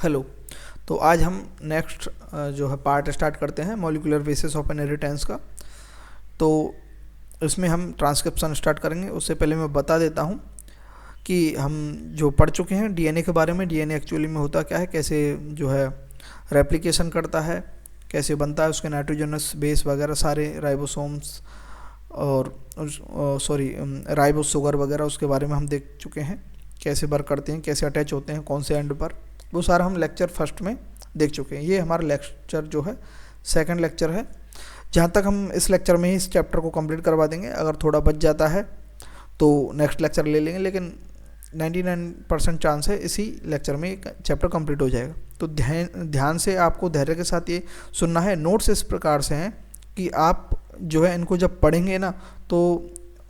Hello. तो आज हम नेक्स्ट जो है पार्ट स्टार्ट करते हैं मॉलिक्यूलर बेसिस ऑफ इनहेरिटेंस का। तो इसमें हम ट्रांसक्रिप्शन स्टार्ट करेंगे। उससे पहले मैं बता देता हूँ कि हम जो पढ़ चुके हैं डीएनए के बारे में, डीएनए एक्चुअली में होता क्या है, कैसे जो है रेप्लिकेशन करता है, कैसे बनता है, उसके नाइट्रोजनस बेस वगैरह सारे राइबोसोम्स और राइबोस शुगर वगैरह उसके बारे में हम देख चुके हैं, कैसे वर्क करते हैं, कैसे अटैच होते हैं, कौन से एंड पर, वो सारा हम लेक्चर फर्स्ट में देख चुके हैं। ये हमारा लेक्चर जो है सेकंड लेक्चर है। जहाँ तक हम इस लेक्चर में ही इस चैप्टर को कंप्लीट करवा देंगे। अगर थोड़ा बच जाता है तो नेक्स्ट लेक्चर ले लेंगे, लेकिन 99% चांस है इसी लेक्चर में चैप्टर कंप्लीट हो जाएगा। तो ध्यान से आपको धैर्य के साथ ये सुनना है। नोट्स इस प्रकार से हैं कि आप जो है इनको जब पढ़ेंगे ना तो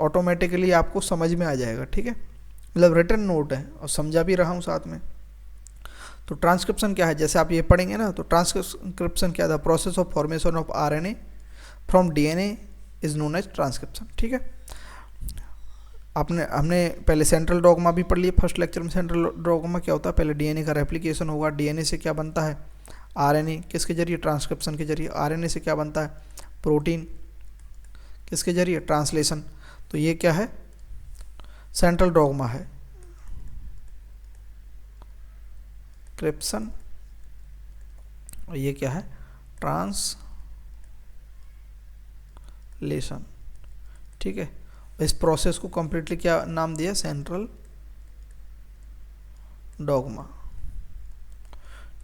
ऑटोमेटिकली आपको समझ में आ जाएगा, ठीक है। मतलब रिटन नोट है और समझा भी रहा हूँ साथ में। तो ट्रांसक्रिप्शन क्या है, जैसे आप ये पढ़ेंगे ना, तो ट्रांसक्रिप्शन क्या था, process of formation of RNA from DNA is known as transcription, ठीक है। हमने पहले सेंट्रल डॉगमा भी पढ़ लिया फर्स्ट लेक्चर में। सेंट्रल डॉगमा क्या होता है, पहले डीएनए का रेप्लिकेशन होगा, डीएनए से क्या बनता है आरएनए, किसके जरिए, ट्रांसक्रिप्शन के जरिए। आरएनए से क्या बनता है प्रोटीन, किसके जरिए, ट्रांसलेशन। तो ये क्या है, सेंट्रल डॉगमा है ट्रांसक्रिप्शन, और ये क्या है ट्रांसलेशन, ठीक है। इस प्रोसेस को कंप्लीटली क्या नाम दिया, सेंट्रल डॉगमा,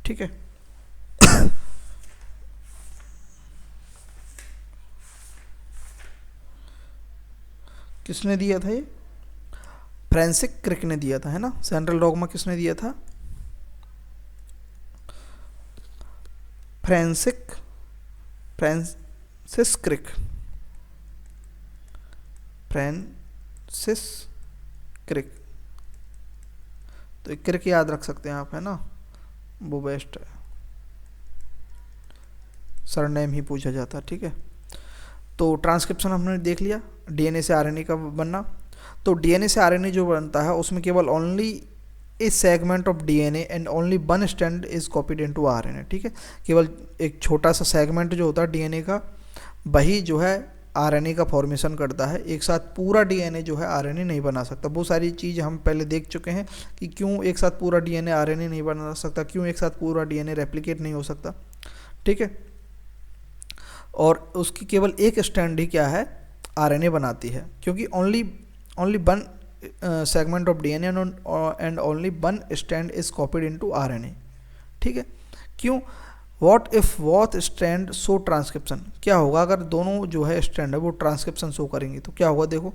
ठीक है। किसने दिया था ये, फ्रांसिस क्रिक ने दिया था, है ना। सेंट्रल डॉगमा किसने दिया था, फ्रांसिस क्रिक, फ्रांसिस क्रिक। तो क्रिक याद रख सकते हैं आप, है ना, वो बेस्ट है, सरनेम ही पूछा जाता है, ठीक है। तो ट्रांसक्रिप्शन हमने देख लिया, डीएनए से आरएनए का बनना। तो डीएनए से आरएनए जो बनता है उसमें केवल only A segment of DNA and only one strand is copied into RNA, ठीक है। केवल एक छोटा सा सेगमेंट जो होता है डीएनए का, वही जो है आरएनए का फॉर्मेशन करता है। एक साथ पूरा डीएनए जो है आरएनए नहीं बना सकता। वो सारी चीज़ हम पहले देख चुके हैं कि क्यों एक साथ पूरा डीएनए आरएनए नहीं बना सकता, क्यों एक साथ पूरा डीएनए रेप्लिकेट नहीं हो सकता, ठीक है। और उसकी केवल एक स्ट्रैंड ही क्या है आरएनए बनाती है, क्योंकि only one segment of DNA and only one strand is copied into RNA, ठीक है। क्यों, what if both strand show transcription, क्या होगा अगर दोनों जो है स्ट्रैंड है वो ट्रांसक्रिप्शन शो करेंगे, तो क्या होगा देखो,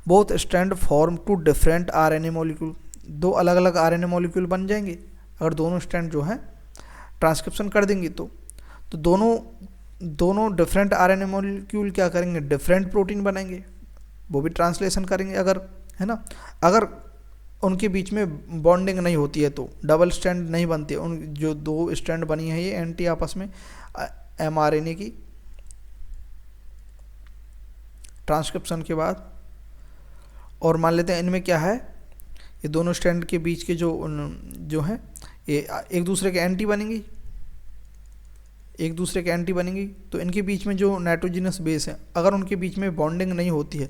both strand form two different RNA molecule, दो अलग अलग आरएनए मॉलिक्यूल बन जाएंगे अगर दोनों स्ट्रैंड जो है ट्रांसक्रिप्शन कर देंगे। तो दोनों डिफरेंट आरएनए मॉलिक्यूल क्या करेंगे, डिफरेंट प्रोटीन बनाएंगे, वो भी ट्रांसलेशन करेंगे अगर, है ना। अगर उनके बीच में बॉन्डिंग नहीं होती है तो डबल स्ट्रैंड नहीं बनती है। उन जो दो स्ट्रैंड बनी है ये एंटी आपस में एमआरएनए की ट्रांसक्रिप्शन के बाद, और मान लेते हैं इनमें क्या है, ये दोनों स्ट्रैंड के बीच के जो है ये एक दूसरे के एंटी बनेंगी, तो इनके बीच में जो नाइट्रोजनस बेस है अगर उनके बीच में बॉन्डिंग नहीं होती है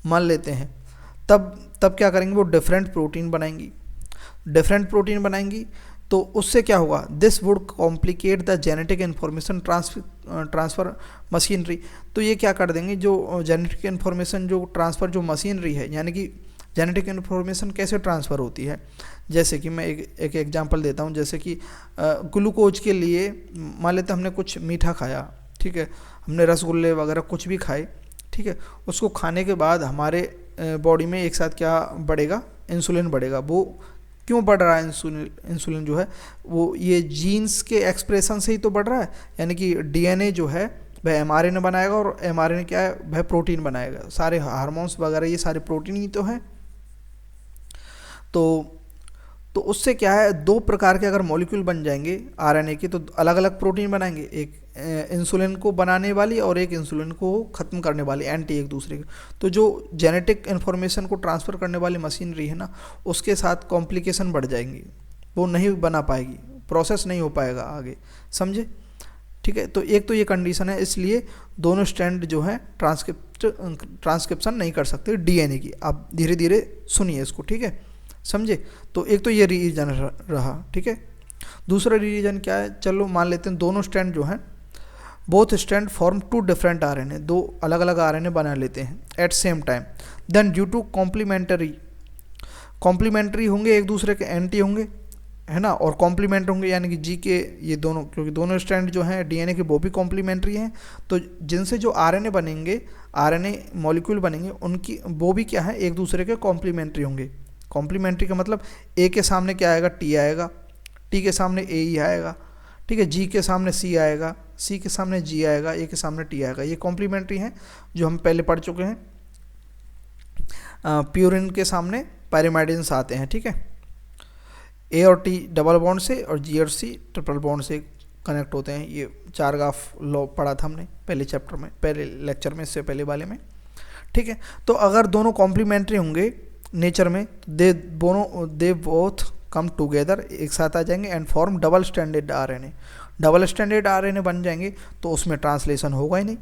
मान लेते हैं, तब क्या करेंगे, वो डिफरेंट प्रोटीन बनाएंगी। तो उससे क्या होगा, this would complicate the genetic information transfer machinery. तो ये क्या कर देंगे, जो जेनेटिक इन्फॉर्मेशन जो ट्रांसफ़र जो मशीनरी है, यानी कि जेनेटिक इन्फॉर्मेशन कैसे ट्रांसफ़र होती है। जैसे कि मैं एक एग्जांपल देता हूँ, जैसे कि ग्लूकोज के लिए मान लेते हमने कुछ मीठा खाया, ठीक है, हमने रसगुल्ले वगैरह कुछ भी खाए, ठीक है। उसको खाने के बाद हमारे बॉडी में एक साथ क्या बढ़ेगा, इंसुलिन बढ़ेगा। वो क्यों बढ़ रहा है इंसुलिन जो है, वो ये जीन्स के एक्सप्रेशन से ही तो बढ़ रहा है। यानी कि डीएनए जो है वह एमआरएनए बनाएगा और एमआरएनए क्या है, वह प्रोटीन बनाएगा। सारे हार्मोन्स वगैरह ये सारे प्रोटीन ही तो हैं। तो उससे क्या है, दो प्रकार के अगर मॉलिक्यूल बन जाएंगे आरएनए के, तो अलग अलग प्रोटीन बनाएंगे, एक इंसुलिन को बनाने वाली और एक इंसुलिन को ख़त्म करने वाली, एंटी एक दूसरे के। तो जो जेनेटिक इन्फॉर्मेशन को ट्रांसफ़र करने वाली मशीनरी है ना, उसके साथ कॉम्प्लिकेशन बढ़ जाएंगी, वो नहीं बना पाएगी, प्रोसेस नहीं हो पाएगा आगे, समझे? ठीक है, तो एक तो ये कंडीशन है, इसलिए दोनों स्ट्रैंड जो है ट्रांसक्रिप्शन नहीं कर सकते डीएनए की। आप धीरे धीरे सुनिए इसको, ठीक है, समझे? तो एक तो ये रीजन रहा, ठीक है। दूसरा रीजन क्या है, चलो मान लेते हैं दोनों स्ट्रैंड जो हैं, both strand form 2 different RNA, 2 अलग अलग आरएनए बना लेते हैं at same time, then due to complementary होंगे, एक दूसरे के एंटी होंगे, है ना, और कॉम्प्लीमेंट होंगे, यानी कि जी के ये दोनों, क्योंकि दोनों स्ट्रैंड जो हैं डीएनए के वो भी कॉम्प्लीमेंट्री हैं, तो जिनसे जो आरएनए बनेंगे, आरएनए मॉलिक्यूल बनेंगे, उनकी वो भी क्या है, एक दूसरे के कॉम्प्लीमेंट्री होंगे। कॉम्प्लीमेंट्री का मतलब ए के सामने क्या आएगा, टी आएगा, टी के सामने ए ही आएगा, ठीक है, जी के सामने सी आएगा, सी के सामने जी आएगा, ए के सामने टी आएगा। ये कॉम्प्लीमेंट्री हैं जो हम पहले पढ़ चुके हैं। प्यूरिन के सामने पायरिमिडिन्स आते हैं, ठीक है, ए और टी डबल बॉन्ड से और जी और सी ट्रिपल बॉन्ड से कनेक्ट होते हैं। ये चारगाफ लॉ पढ़ा था हमने पहले चैप्टर में, पहले लेक्चर में, इससे पहले वाले में, ठीक है। तो अगर दोनों कॉम्प्लीमेंट्री होंगे नेचर में, दे बोथ कम टुगेदर, एक साथ आ जाएंगे and form double standard RNA. Double standard RNA बन जाएंगे तो उसमें ट्रांसलेशन होगा ही नहीं।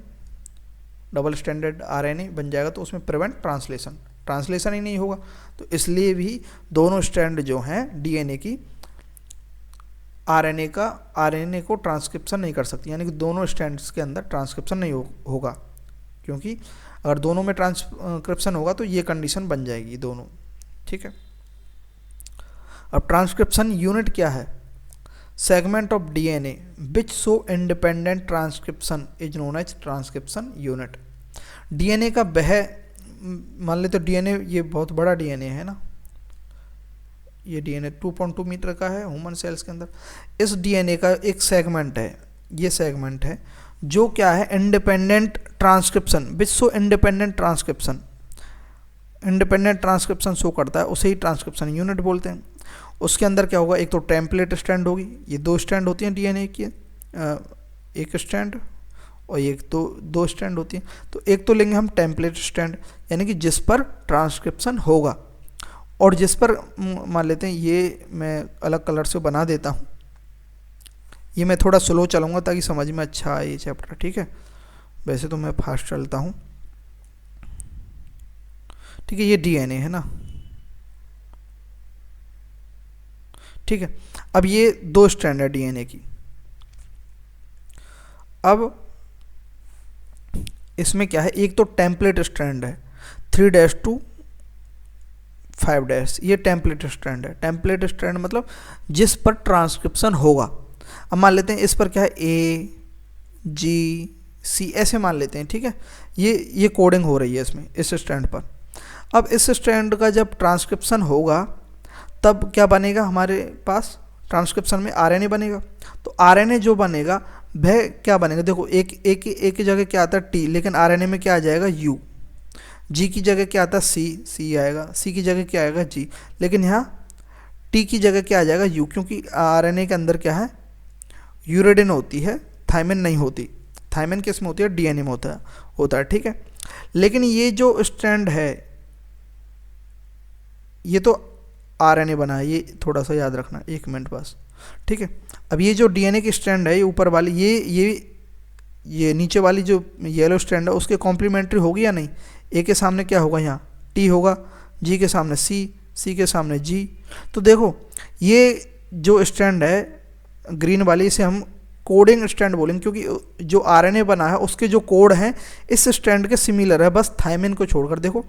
डबल स्टैंडर्ड आरएनए बन जाएगा तो उसमें प्रिवेंट ट्रांसलेशन ही नहीं होगा। तो इसलिए भी दोनों स्ट्रैंड जो हैं डीएनए की आरएनए को ट्रांसक्रिप्शन नहीं कर सकती, यानी कि दोनों स्ट्रैंड्स के अंदर ट्रांसक्रिप्शन नहीं होगा, क्योंकि अगर दोनों में ट्रांसक्रिप्शन होगा तो ये कंडीशन बन जाएगी दोनों, ठीक है। अब ट्रांसक्रिप्शन यूनिट क्या है? Segment of DNA which show independent transcription is known as transcription unit. DNA का वह, मान लेते तो डीएनए ये बहुत बड़ा डीएनए है ना, ये डीएनए 2.2 मीटर का है ह्यूमन सेल्स के अंदर। इस डीएनए का एक सेगमेंट है, ये सेगमेंट है जो क्या है, इंडिपेंडेंट ट्रांसक्रिप्शन विच show independent transcription, independent transcription show करता है, उसे ही ट्रांसक्रिप्शन यूनिट बोलते हैं। उसके अंदर क्या होगा, एक तो टेम्पलेट स्ट्रैंड होगी, ये 2 स्ट्रैंड होती हैं डीएनए की, एक स्ट्रैंड और एक तो 2 स्ट्रैंड होती हैं। तो एक तो लेंगे हम टेम्पलेट स्ट्रैंड, यानी कि जिस पर ट्रांसक्रिप्शन होगा, और जिस पर मान लेते हैं, ये मैं अलग कलर से बना देता हूँ, ये मैं थोड़ा स्लो चलूँगा ताकि समझ में अच्छा आए ये चैप्टर, ठीक है। वैसे तो मैं फास्ट चलता हूँ, ठीक है। ये डीएनए है ना, ठीक है। अब ये 2 स्ट्रैंड है डीएनए की। अब इसमें क्या है, एक तो टेम्पलेट स्ट्रैंड है 3' to 5', ये टेम्पलेट स्ट्रैंड है। टेम्पलेट स्ट्रैंड मतलब जिस पर ट्रांसक्रिप्शन होगा। अब मान लेते हैं इस पर क्या है, ए जी सी ऐसे मान लेते हैं, ठीक है। ये कोडिंग हो रही है इसमें, इस स्ट्रैंड पर। अब इस स्ट्रैंड का जब ट्रांसक्रिप्शन होगा तब क्या बनेगा, हमारे पास ट्रांसक्रिप्शन में आरएनए बनेगा। तो आरएनए जो बनेगा वह क्या बनेगा, देखो एक की जगह क्या आता है टी, लेकिन आरएनए में क्या आ जाएगा यू। जी की जगह क्या आता है सी आएगा, सी की जगह क्या आएगा जी, लेकिन यहाँ टी की जगह क्या आ जाएगा यू, क्योंकि आरएनए के अंदर क्या है, यूरेडिन होती है, थायमिन नहीं होती। थायमिन किस में होती है, डीएनए में होता है, ठीक है। लेकिन ये जो स्ट्रैंड है ये तो आरएनए बना है, ये थोड़ा सा याद रखना, 1 मिनट बस, ठीक है। अब ये जो डीएनए की स्ट्रैंड है, ये ऊपर वाली, ये नीचे वाली जो येलो स्ट्रैंड है उसके कॉम्प्लीमेंट्री होगी या नहीं। ए के सामने क्या होगा, यहाँ टी होगा, जी के सामने सी के सामने जी। तो देखो ये जो स्ट्रैंड है ग्रीन वाली, इसे हम कोडिंग स्ट्रैंड बोलेंगे, क्योंकि जो आरएनए बना है उसके जो कोड हैं इस स्ट्रैंड के सिमिलर है, बस थायमिन को छोड़कर। देखो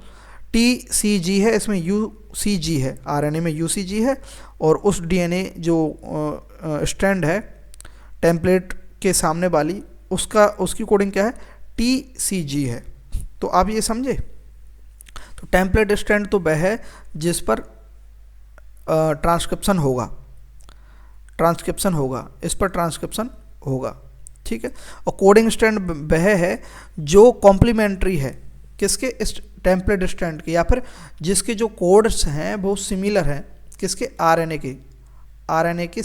टी सी जी है, इसमें यू सी जी है, आरएनए में यू सी जी है, और उस डीएनए जो स्ट्रैंड है टेम्पलेट के सामने वाली, उसकी कोडिंग क्या है, टी सी जी है। तो आप ये समझे। तो टेम्पलेट स्ट्रैंड तो वह है जिस पर ट्रांसक्रिप्शन होगा, इस पर ट्रांसक्रिप्शन होगा, ठीक है। और कोडिंग स्ट्रैंड वह है जो कॉम्प्लीमेंट्री है, किसके, इस टेम्पलेट स्ट्रैंड के, या फिर जिसके जो कोड्स हैं वो सिमिलर हैं, किसके, आरएनए के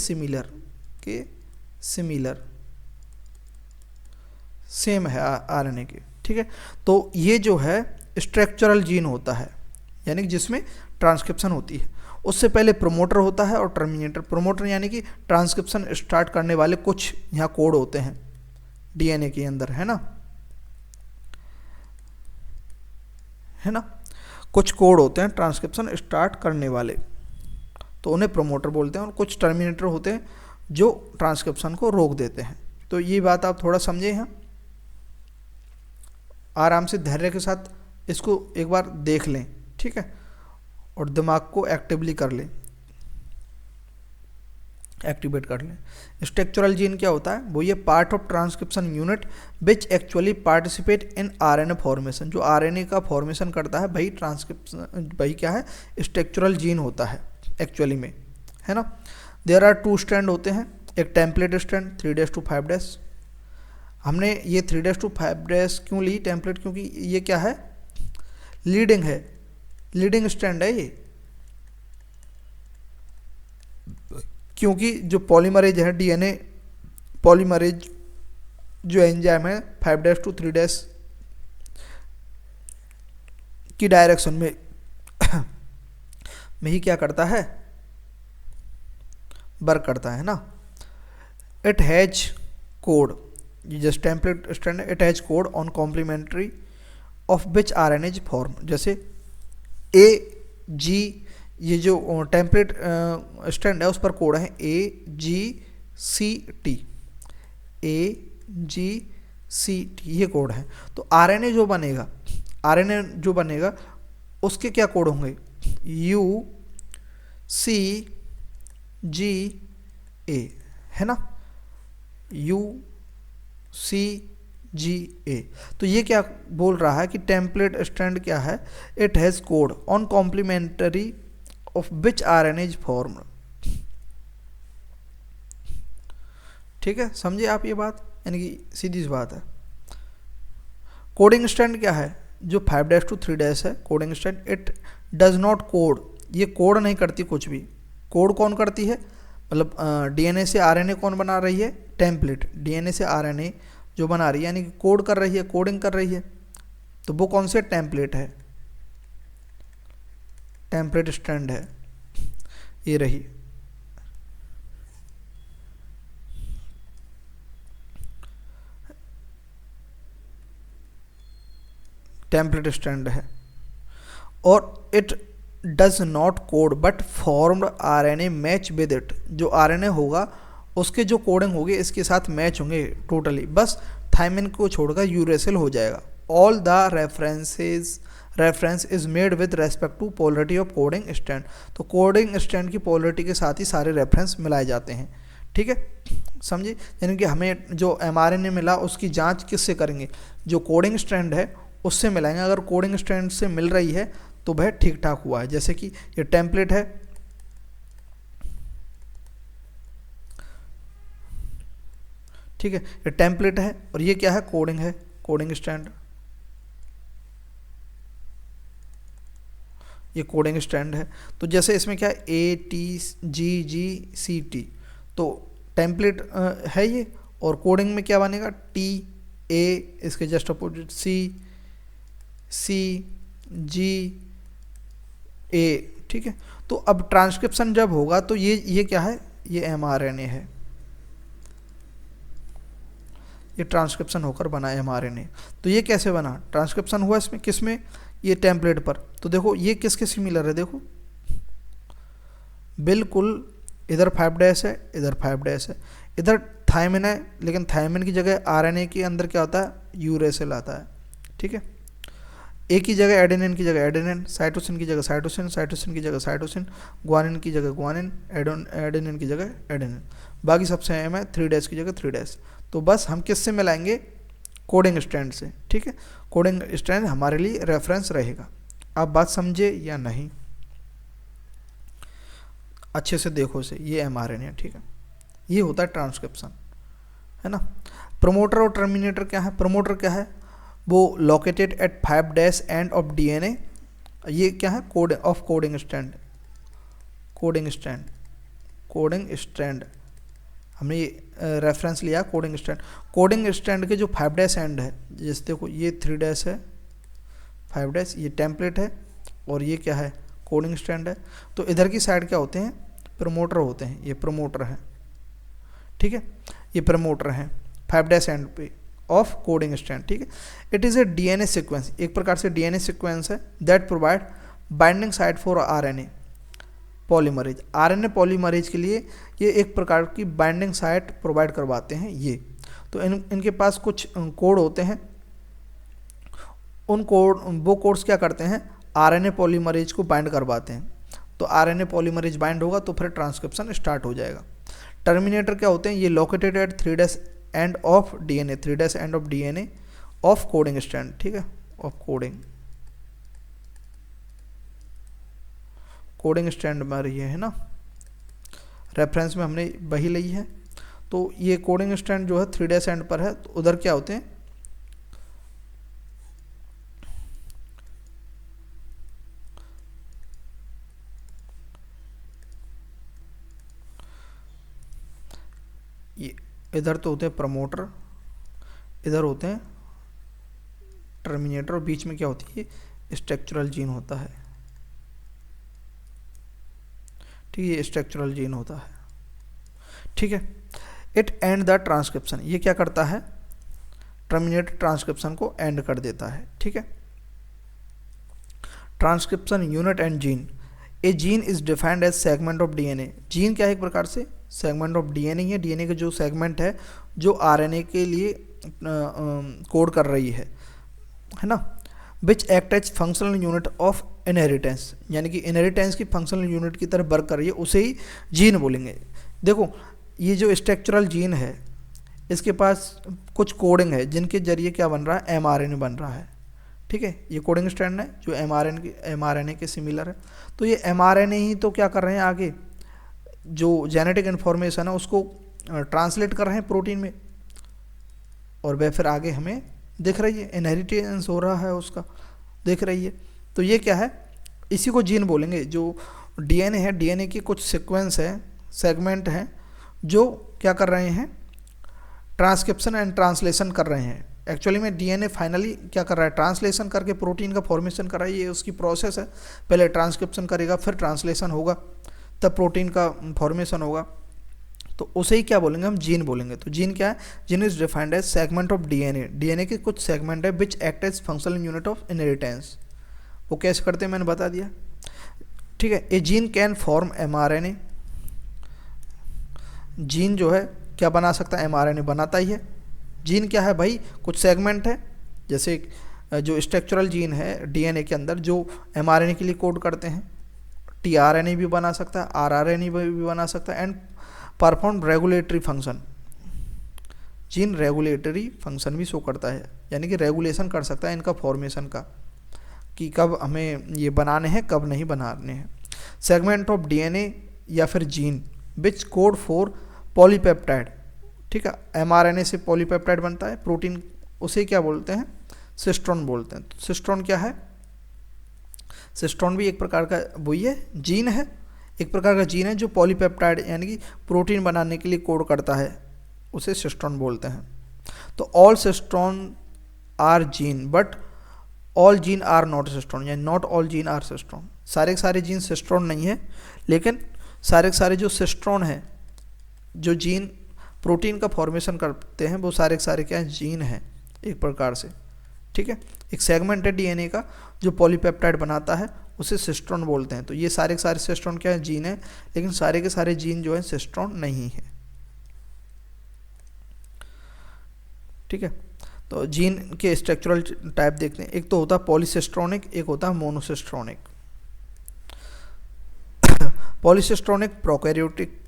सिमिलर सेम है आरएनए के, ठीक है। तो ये जो है स्ट्रक्चरल जीन होता है, यानी कि जिसमें ट्रांसक्रिप्शन होती है, उससे पहले प्रोमोटर होता है और टर्मिनेटर। प्रोमोटर यानी कि ट्रांसक्रिप्शन स्टार्ट करने वाले कुछ यहाँ कोड होते हैं डीएनए के अंदर, है ना, कुछ कोड होते हैं ट्रांसक्रिप्शन स्टार्ट करने वाले, तो उन्हें प्रोमोटर बोलते हैं। और कुछ टर्मिनेटर होते हैं जो ट्रांसक्रिप्शन को रोक देते हैं। तो ये बात आप थोड़ा समझे हैं, आराम से धैर्य के साथ इसको एक बार देख लें, ठीक है, और दिमाग को एक्टिवली कर लें, एक्टिवेट कर लें। स्ट्रक्चरल जीन क्या होता है? वो ये part of transcription unit which actually participate in RNA formation. जो आरएनए का फॉर्मेशन करता है भाई ट्रांसक्रिप्शन, भाई क्या है? स्ट्रक्चरल जीन होता है एक्चुअली में, है ना। देयर आर 2 स्ट्रैंड होते हैं, एक टेम्पलेट स्ट्रैंड 3' to 5'। हमने ये 3' to 5' क्यों ली टेम्पलेट? क्योंकि ये क्या है? लीडिंग है, लीडिंग स्ट्रैंड है ये, क्योंकि जो पॉलीमरेज है डीएनए पॉलीमरेज जो एंजाइम है 5' to 3' की डायरेक्शन में में ही क्या करता है? वर्क करता है ना। It has code, just template strand, it has code on complementary of which RNA form. जैसे AG, ये जो टेम्पलेट स्ट्रैंड है उस पर कोड है AGCT, AGCT ये कोड है। तो आरएनए जो बनेगा उसके क्या कोड होंगे? UCGA, है ना, UCGA। तो ये क्या बोल रहा है कि टेम्पलेट स्ट्रैंड क्या है? It has code on complementary of which RNA form. ठीक है, समझे आप ये बात? यानी कि सीधी सी बात है। कोडिंग स्ट्रैंड क्या है? जो 5' to 3' है coding strand, it does not code, ये कोड नहीं करती कुछ भी। कोड कौन करती है? मतलब डीएनए से आरएनए कौन बना रही है? टेम्पलेट। डीएनए से आरएनए जो बना रही है यानी कि कोड कर रही है, कोडिंग कर रही है, तो वो कौन से? टेम्पलेट है, टेम्पलेट स्ट्रैंड है, ये रही। टेम्पलेट स्ट्रैंड है। और it does not code but formed RNA match with it. जो आरएनए होगा उसके जो कोडिंग होगी इसके साथ मैच होंगे टोटली, बस थायमिन को छोड़कर यूरेसिल हो जाएगा। All the reference is made with respect to polarity of coding strand. तो कोडिंग स्ट्रैंड की पोलरिटी के साथ ही सारे रेफरेंस मिलाए जाते हैं, ठीक है, समझिए। यानी कि हमें जो mRNA मिला उसकी जांच किससे करेंगे? जो कोडिंग स्ट्रैंड है उससे मिलाएंगे। अगर कोडिंग स्ट्रैंड से मिल रही है तो वह ठीक ठाक हुआ है। जैसे कि ये टेम्पलेट है, ठीक है, ये टेम्पलेट है और ये क्या है? कोडिंग है, कोडिंग स्ट्रैंड, ये कोडिंग स्ट्रैंड है। तो जैसे इसमें क्या है? ATGGCT, तो टेम्पलेट है ये, और कोडिंग में क्या बनेगा? TA, इसके जस्ट अपोजिट CGA, ठीक है। तो अब ट्रांसक्रिप्शन जब होगा तो ये क्या है? ये mRNA है, ये ट्रांसक्रिप्शन होकर बना mRNA। तो ये कैसे बना? ट्रांसक्रिप्शन हुआ इसमें, किस में? ये टेम्पलेट पर। तो देखो ये किसके सिमिलर है? देखो बिल्कुल, इधर 5' है, इधर 5' है, इधर थायमिन है, लेकिन थायमिन की जगह आरएनए के अंदर क्या होता है? यूरेसिल आता है, ठीक है। एक की जगह एडेनिन की जगह एडेनिन, साइटोसिन की जगह साइटोसिन, साइटोसिन की जगह साइटोसिन, ग्वानिन की जगह ग्वानिन, एडेनिन की जगह एडेनिन, बाकी सब सेम है, 3' की जगह 3'। तो बस हम किससे मिलाएंगे? कोडिंग स्ट्रैंड से, ठीक है। कोडिंग स्ट्रैंड हमारे लिए रेफरेंस रहेगा। आप बात समझे या नहीं? अच्छे से देखो से, ये mRNA, ठीक है, ये होता है ट्रांसक्रिप्शन, है ना। प्रोमोटर और टर्मिनेटर क्या है? प्रोमोटर क्या है? वो located at 5' end of DNA. ये क्या है? Code of coding strand, coding strand, coding strand, हमने ये रेफरेंस लिया कोडिंग स्ट्रैंड। कोडिंग स्ट्रैंड के जो 5' एंड है, जैसे देखो ये 3' है, 5', ये टेम्पलेट है, और ये क्या है? कोडिंग स्ट्रैंड है। तो इधर की साइड क्या होते हैं, प्रमोटर होते हैं, ये प्रमोटर है, ठीक है, ये प्रमोटर हैं 5' एंड पे ऑफ कोडिंग स्ट्रैंड, ठीक है। It is a DNA sequence, एक प्रकार से डीएनए सीक्वेंस है that provide binding site for RNA polymerase. RNA polymerase के लिए ये एक प्रकार की बाइंडिंग साइट प्रोवाइड करवाते हैं ये। तो इनके पास कुछ कोड होते हैं, उन कोड, वो कोड्स क्या करते हैं, आरएनए पॉलीमरेज को बाइंड करवाते हैं। तो आरएनए पॉलीमरेज बाइंड होगा तो फिर ट्रांसक्रिप्शन स्टार्ट हो जाएगा। टर्मिनेटर क्या होते हैं, ये located at 3' end of DNA, 3' end of DNA of coding strand, ठीक है, ऑफ कोडिंग स्ट्रैंड में रही है ना, रेफरेंस में हमने वही ली है। तो ये कोडिंग स्ट्रैंड जो है 3' एंड पर है, तो उधर क्या होते हैं, ये इधर तो होते हैं प्रमोटर, इधर होते हैं टर्मिनेटर, और बीच में क्या होती है, स्ट्रक्चरल जीन होता है, ठीक है, ये स्ट्रक्चरल जीन होता है, ठीक है। इट एंड द ट्रांसक्रिप्शन, ये क्या करता है, टर्मिनेट ट्रांसक्रिप्शन को एंड कर देता है, ठीक है। Transcription unit and gene, a gene is defined as segment of DNA. Gene क्या है, एक प्रकार से सेगमेंट ऑफ डीएनए है, डीएनए का जो सेगमेंट है जो आरएनए के लिए कोड कर रही है ना, which act as functional unit of inheritance, यानी कि इनहेरिटेंस की फंक्शनल यूनिट की तरह वर्क कर रही है, उसे ही जीन बोलेंगे। देखो ये जो स्ट्रक्चरल जीन है इसके पास कुछ कोडिंग है जिनके जरिए क्या बन रहा है, एमआरएनए बन रहा है, ठीक है। ये कोडिंग स्ट्रैंड है जो एमआरएनए के सिमिलर है। तो ये एमआरएनए ही तो क्या कर रहे हैं, आगे जो जेनेटिक इन्फॉर्मेशन है उसको ट्रांसलेट कर रहे हैं प्रोटीन में, और वह फिर आगे हमें दिख रही है, इनहेरिटेंस हो रहा है उसका, दिख रही है। तो ये क्या है, इसी को जीन बोलेंगे। जो डीएनए है, डीएनए की कुछ सीक्वेंस है, सेगमेंट हैं जो क्या कर रहे हैं, ट्रांसक्रिप्शन एंड ट्रांसलेशन कर रहे हैं। एक्चुअली में डीएनए फाइनली क्या कर रहा है, ट्रांसलेशन करके प्रोटीन का फॉर्मेशन कर रहा है, ये उसकी प्रोसेस है। पहले ट्रांसक्रिप्शन करेगा, फिर ट्रांसलेशन होगा, तब प्रोटीन का फॉर्मेशन होगा, तो उसे ही क्या बोलेंगे, हम जीन बोलेंगे। तो जीन क्या है, gene is defined as segment of DNA, DNA के कुछ सेगमेंट है which act as functional unit of inheritance. वो कैसे करते हैं मैंने बता दिया, ठीक है। A gene can form mRNA, gene जो है क्या बना सकता है, एमआरएनए बनाता ही है। जीन क्या है भाई, कुछ सेगमेंट है, जैसे जो स्ट्रक्चरल जीन है डीएनए के अंदर जो एमआरएनए के लिए कोड करते हैं, टीआरएनए भी बना सकता है, आरआरएनए भी बना सकता है, and perform regulatory function. Gene regulatory function भी शो करता है, यानी कि रेगुलेशन कर सकता है इनका फॉर्मेशन का, कि कब हमें ये बनाने हैं कब नहीं बनाने हैं। सेगमेंट ऑफ डीएनए या फिर gene which code for polypeptide, ठीक है, एमआरएनए से पॉलीपेप्टाइड बनता है प्रोटीन, उसे क्या बोलते हैं, सिस्ट्रॉन बोलते हैं। तो सिस्ट्रॉन क्या है, सिस्ट्रॉन भी एक प्रकार का वही है, जीन है, एक प्रकार का जीन है जो पॉलीपेप्टाइड यानी कि प्रोटीन बनाने के लिए कोड करता है, उसे सिस्ट्रॉन बोलते हैं। तो all cistron are gene but all gene are not cistron, यानी not all gene are cistron. सारे के सारे जीन सिस्ट्रॉन नहीं है, लेकिन सारे के सारे जो सिस्ट्रॉन है, जो जीन प्रोटीन का फॉर्मेशन करते हैं, वो सारे के सारे क्या है, जीन है एक प्रकार से, ठीक है। एक सेगमेंट है डीएनए का जो पॉलीपेप्टाइड बनाता है, उसे सिस्ट्रॉन बोलते हैं। तो ये सारे के सारे सिस्ट्रॉन क्या है, जीन है, लेकिन सारे के सारे जीन जो है सिस्ट्रॉन नहीं है, ठीक है। तो जीन के स्ट्रक्चरल टाइप देखते हैं, एक तो होता है पॉलीसिस्ट्रॉनिक, एक होता है मोनोसिस्ट्रॉनिक। पॉलीसिस्ट्रॉनिक प्रोकैरियोटिक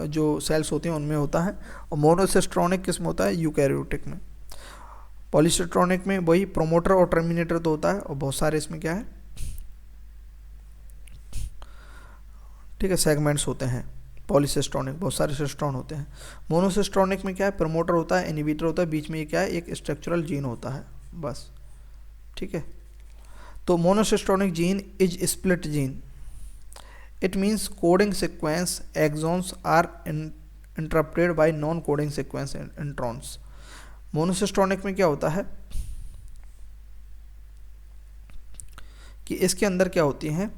जो सेल्स होते हैं उनमें होता है, और मोनोसिस्ट्रॉनिक किस में होता है, यूकैरियोटिक में। पॉलीसिस्ट्रॉनिक में वही प्रोमोटर और टर्मिनेटर तो होता है, और बहुत सारे इसमें क्या है, ठीक है, सेगमेंट्स होते हैं। पॉलीसिस्ट्रॉनिक बहुत सारे सिस्ट्रॉन होते हैं। मोनोसिस्ट्रॉनिक में क्या है, प्रमोटर होता है, इनहिबिटर होता है, बीच में ये क्या है, एक स्ट्रक्चरल जीन होता है, बस, ठीक है। तो monocistronic gene is split gene, it means coding sequence exons are interrupted by non coding sequence introns. Monocistronic में क्या होता है कि इसके अंदर क्या होती हैं,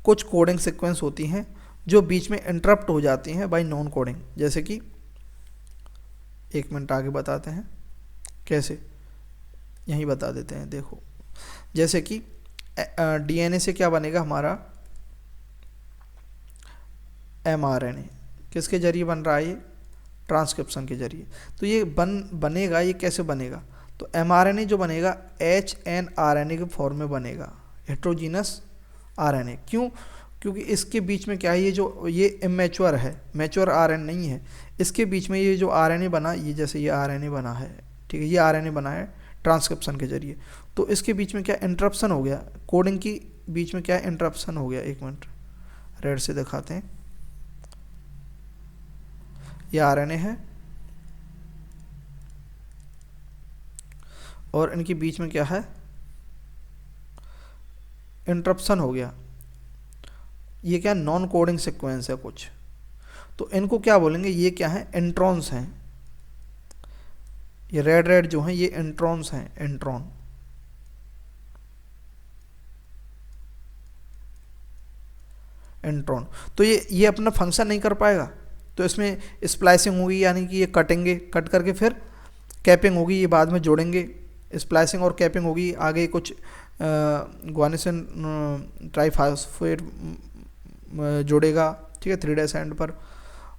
कुछ कोडिंग सीक्वेंस होती हैं जो बीच में इंटरप्ट हो जाती हैं बाय नॉन कोडिंग। जैसे कि 1 मिनट आगे बताते हैं कैसे, यहीं बता देते हैं। देखो जैसे कि डीएनए से क्या बनेगा हमारा एमआरएनए, किसके जरिए बन रहा है ये, ट्रांसक्रिप्शन के जरिए। तो ये बनेगा, ये कैसे बनेगा, तो एमआरएनए जो बनेगा एचएनआरएनए के फॉर्म में बनेगा, हेट्रोजीनस आरएनए। क्यों, क्योंकि इसके बीच में क्या है, ये इमेच्योर है, मैच्योर आरएनए नहीं है। इसके बीच में ये जो आरएनए बना, ये जैसे ये आरएनए बना है, ठीक है, ये आरएनए बना है ट्रांसक्रिप्शन के जरिए, तो इसके बीच में क्या इंटरप्शन हो गया, कोडिंग की बीच में क्या इंटरप्शन हो गया। 1 मिनट रेड से दिखाते हैं, ये आरएनए है और इनके बीच में क्या है, इंटरप्शन हो गया। ये क्या नॉन कोडिंग सीक्वेंस है कुछ, तो इनको क्या बोलेंगे, ये क्या है, इंट्रॉन्स हैं। ये रेड जो हैं ये इंट्रॉन्स हैं, इंट्रॉन। तो ये अपना फंक्शन नहीं कर पाएगा, तो इसमें स्प्लाइसिंग होगी, यानी कि ये कटेंगे, कट करके फिर कैपिंग होगी, ये बाद में जोड़ेंगे। स्प्लाइसिंग और कैपिंग होगी, आगे कुछ ग्वानिसिन ट्राइफॉस्फेट जोड़ेगा, ठीक है, 3' एंड पर,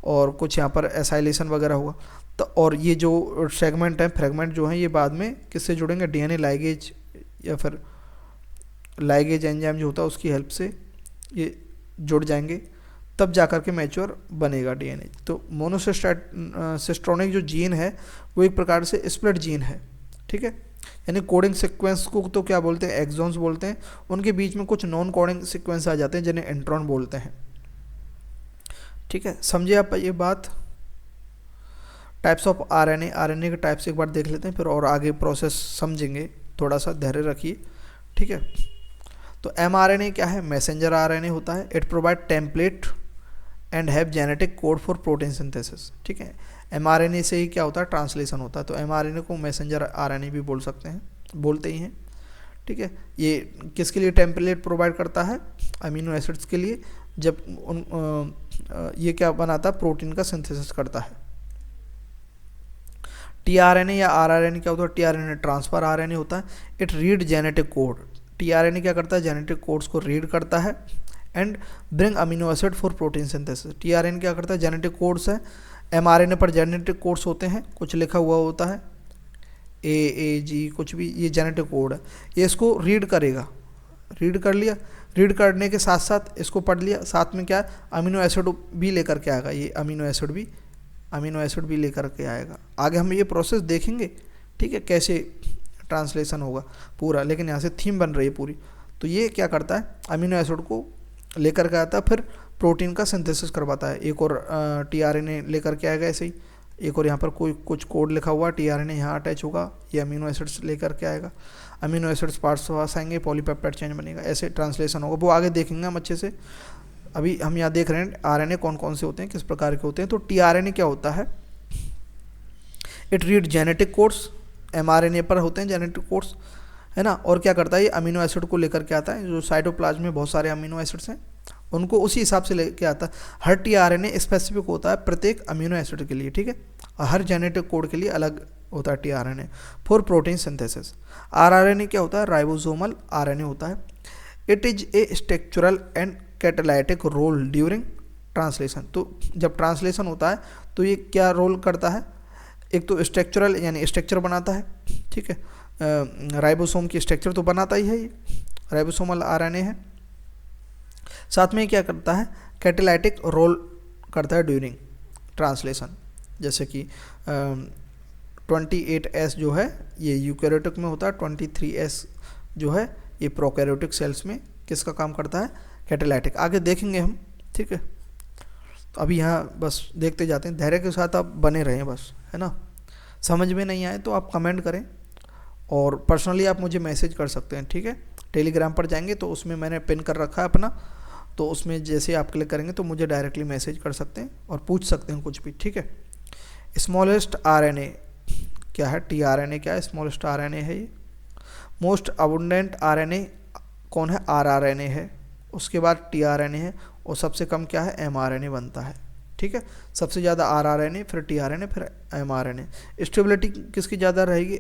और कुछ यहाँ पर एसाइलेशन वगैरह होगा। तो और ये जो सेगमेंट है, फ्रेगमेंट जो है, ये बाद में किससे जुड़ेंगे, डीएनए लाइगेज या फिर लाइगेज एंजाइम जो होता है उसकी हेल्प से ये जुड़ जाएंगे, तब जाकर के मैच्योर बनेगा डीएनए। तो मोनोसिस्ट्रोनिक जो जीन है वो एक प्रकार से स्प्लिट जीन है, ठीक है, यानी कोडिंग सीक्वेंस को तो क्या बोलते हैं, एक्सॉन्स बोलते हैं। उनके बीच में कुछ नॉन कोडिंग सीक्वेंस आ जाते हैं जिन्हें इंट्रॉन बोलते हैं, ठीक है। समझिए आप ये बात। टाइप्स ऑफ आरएनए, आरएनए के टाइप्स एक बार देख लेते हैं, फिर और आगे प्रोसेस समझेंगे, थोड़ा सा धैर्य रखिए, ठीक है। तो एमआरएनए क्या है, मैसेंजर आरएनए होता है। It provide template and have genetic code for protein synthesis, ठीक है। एमआरएनए से ही क्या होता है, ट्रांसलेशन होता है। तो एमआरएनए को मैसेंजर आरएनए भी बोल सकते हैं, बोलते ही हैं, ठीक है। ये किसके लिए टेम्पलेट प्रोवाइड करता है, अमीनो एसिड्स के लिए, जब ये क्या बनाता है, प्रोटीन का सिंथेसिस करता है। टीआरएनए या आरआरएनए क्या होता है, टीआरएनए ट्रांसफर आरएनए होता है। It read genetic code, tRNA क्या करता है, जेनेटिक कोड्स को रीड करता है and bring amino acid for protein synthesis. TRNA क्या करता है, जेनेटिक कोड्स है, एमआरएनए पर जेनेटिक कोड्स होते हैं, कुछ लिखा हुआ होता है, AAG कुछ भी, ये जेनेटिक कोड है, ये इसको रीड करेगा, रीड कर लिया, रीड करने के साथ साथ इसको पढ़ लिया, साथ में क्या अमीनो एसिड भी लेकर के आएगा, ये अमीनो एसिड भी लेकर के आएगा। आगे हम ये प्रोसेस देखेंगे, ठीक है, कैसे ट्रांसलेशन होगा पूरा, लेकिन यहाँ से थीम बन रही है पूरी। तो ये क्या करता है, अमीनो एसिड को लेकर के आता है, फिर प्रोटीन का सिंथेसिस करवाता है। एक और टीआरएनए लेकर के आएगा, ऐसे ही एक और यहाँ पर कुछ कोड लिखा हुआ, टीआरएनए यहाँ अटैच होगा, ये अमीनो एसिड्स लेकर के आएगा, अमीनो एसिड्स पार्ट्स पास आएंगे, पॉलीपेप्टाइड चेंज बनेगा, ऐसे ट्रांसलेशन होगा। वो आगे देखेंगे हम अच्छे से। अभी हम यहाँ देख रहे हैं आरएनए कौन कौन से होते हैं, किस प्रकार के होते हैं। तो टीआरएनए क्या होता है, it read genetic codes, mRNA पर होते हैं जेनेटिक कोड्स, है ना। और क्या करता है, ये अमीनो एसिड को लेकर के आता है, जो साइटोप्लाज्म में बहुत सारे अमीनो एसिड्स हैं उनको उसी हिसाब से लेके आता है। हर टीआरएनए स्पेसिफिक होता है प्रत्येक अमीनो एसिड के लिए, ठीक है, और हर जेनेटिक कोड के लिए अलग होता है tRNA for protein synthesis. RRNA क्या होता है, राइबोसोमल आरएनए होता है। It is a structural and catalytic role during translation. तो जब ट्रांसलेशन होता है तो ये क्या रोल करता है, एक तो स्ट्रक्चरल यानी स्ट्रक्चर बनाता है, ठीक है, राइबोसोम की स्ट्रक्चर तो बनाता ही है, ये राइबोसोमल आरएनए है। साथ में क्या करता है, कैटालाइटिक रोल करता है ड्यूरिंग ट्रांसलेशन। जैसे कि 28S जो है ये यूकैरियोटिक में होता है, 23S जो है ये प्रोकैरियोटिक सेल्स में किसका काम करता है, कैटालाइटिक। आगे देखेंगे हम, ठीक है। तो अभी यहाँ बस देखते जाते हैं, धैर्य के साथ आप बने रहें बस, है ना। समझ में नहीं आए तो आप कमेंट करें, और पर्सनली आप मुझे मैसेज कर सकते हैं, ठीक है। टेलीग्राम पर जाएंगे तो उसमें मैंने पिन कर रखा है अपना, तो उसमें जैसे आप क्लिक करेंगे तो मुझे डायरेक्टली मैसेज कर सकते हैं और पूछ सकते हैं कुछ भी, ठीक है। स्मॉलेस्ट आरएनए क्या है, टीआरएनए क्या है, स्मॉलेस्ट आरएनए है ये। मोस्ट अबुंडेंट आरएनए कौन है, आरआरएनए है, उसके बाद टीआरएनए है, और सबसे कम क्या है, एमआरएनए बनता है। ठीक है, सबसे ज़्यादा आरआरएनए, फिर टीआरएनए, फिर एमआरएनए। स्टेबिलिटी किसकी ज़्यादा रहेगी,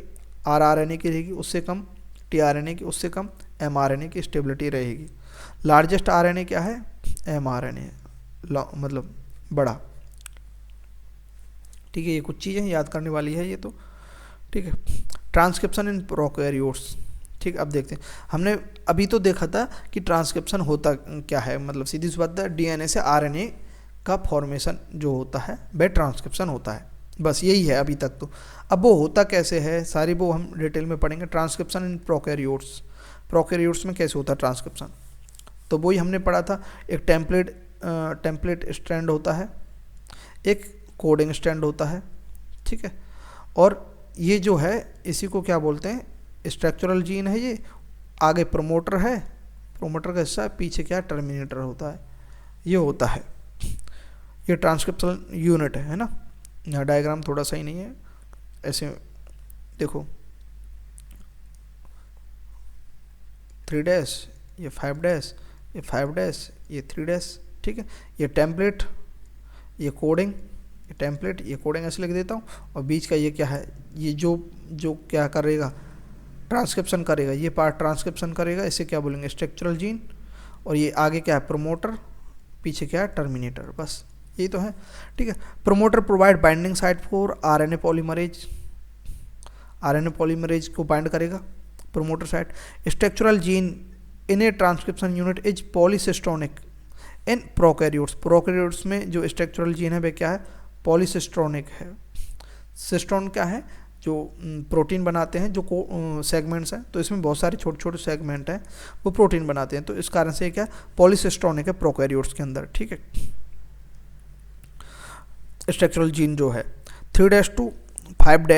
आरआरएनए की रहेगी, उससे कम टीआरएनए की, उससे कम एमआरएनए की स्टेबिलिटी रहेगी। लार्जेस्ट आरएनए क्या है, एमआरएनए, मतलब बड़ा। ठीक है, ये कुछ चीज़ें याद करने वाली है ये तो। ठीक है, ट्रांसक्रिप्शन इन प्रोकैरियोट्स। ठीक, अब देखते हैं, हमने अभी तो देखा था कि ट्रांसक्रिप्शन होता क्या है, मतलब सीधी सी बात है, डीएनए से आरएनए का फॉर्मेशन जो होता है वह ट्रांसक्रिप्शन होता है, बस यही है अभी तक तो। अब वो होता कैसे है, सारी वो हम डिटेल में पढ़ेंगे। ट्रांसक्रिप्शन इन प्रोकैरियोट्स, प्रोकैरियोट्स में कैसे होता है ट्रांसक्रिप्शन, तो वही हमने पढ़ा था। एक टेम्पलेट स्ट्रैंड होता है, एक कोडिंग स्ट्रैंड होता है। ठीक है, और ये जो है इसी को क्या बोलते हैं, स्ट्रक्चरल जीन है ये, आगे प्रोमोटर है, प्रोमोटर का हिस्सा है, पीछे क्या टर्मिनेटर होता है, ये होता है, ये ट्रांसक्रिप्शन यूनिट है ना। यहाँ डायग्राम थोड़ा सही नहीं है, ऐसे देखो 3 डैश, ये 5 डैश, ये 5 डैश, ये 3 डैश। ठीक है, ये टेम्पलेट, ये कोडिंग, ये टेम्पलेट, ये कोडिंग ऐसे लिख देता हूँ, और बीच का ये क्या है, ये जो क्या करेगा, ट्रांसक्रिप्शन करेगा, ये पार्ट ट्रांसक्रिप्शन करेगा, इसे क्या बोलेंगे, स्ट्रक्चरल जीन। और ये आगे क्या है, प्रोमोटर, पीछे क्या है, टर्मिनेटर, बस यही तो है। ठीक है, promoter provide binding site for RNA polymerase, RNA polymerase को बाइंड करेगा promoter site. Structural gene in A transcription unit is पॉलीसिस्टोनिक in prokaryotes, prokaryotes में जो स्ट्रक्चरल जीन है वह क्या है, पॉलीसिस्टोनिक है। सिस्टोन क्या है, जो प्रोटीन बनाते हैं, जो सेगमेंट्स हैं, तो इसमें बहुत सारे छोटे छोटे सेगमेंट हैं, वो प्रोटीन बनाते हैं, तो इस कारण से क्या पॉलीसिस्टोनिक है प्रोकैरियोट्स के अंदर। ठीक है, स्ट्रक्चरल जीन जो है 3 to 5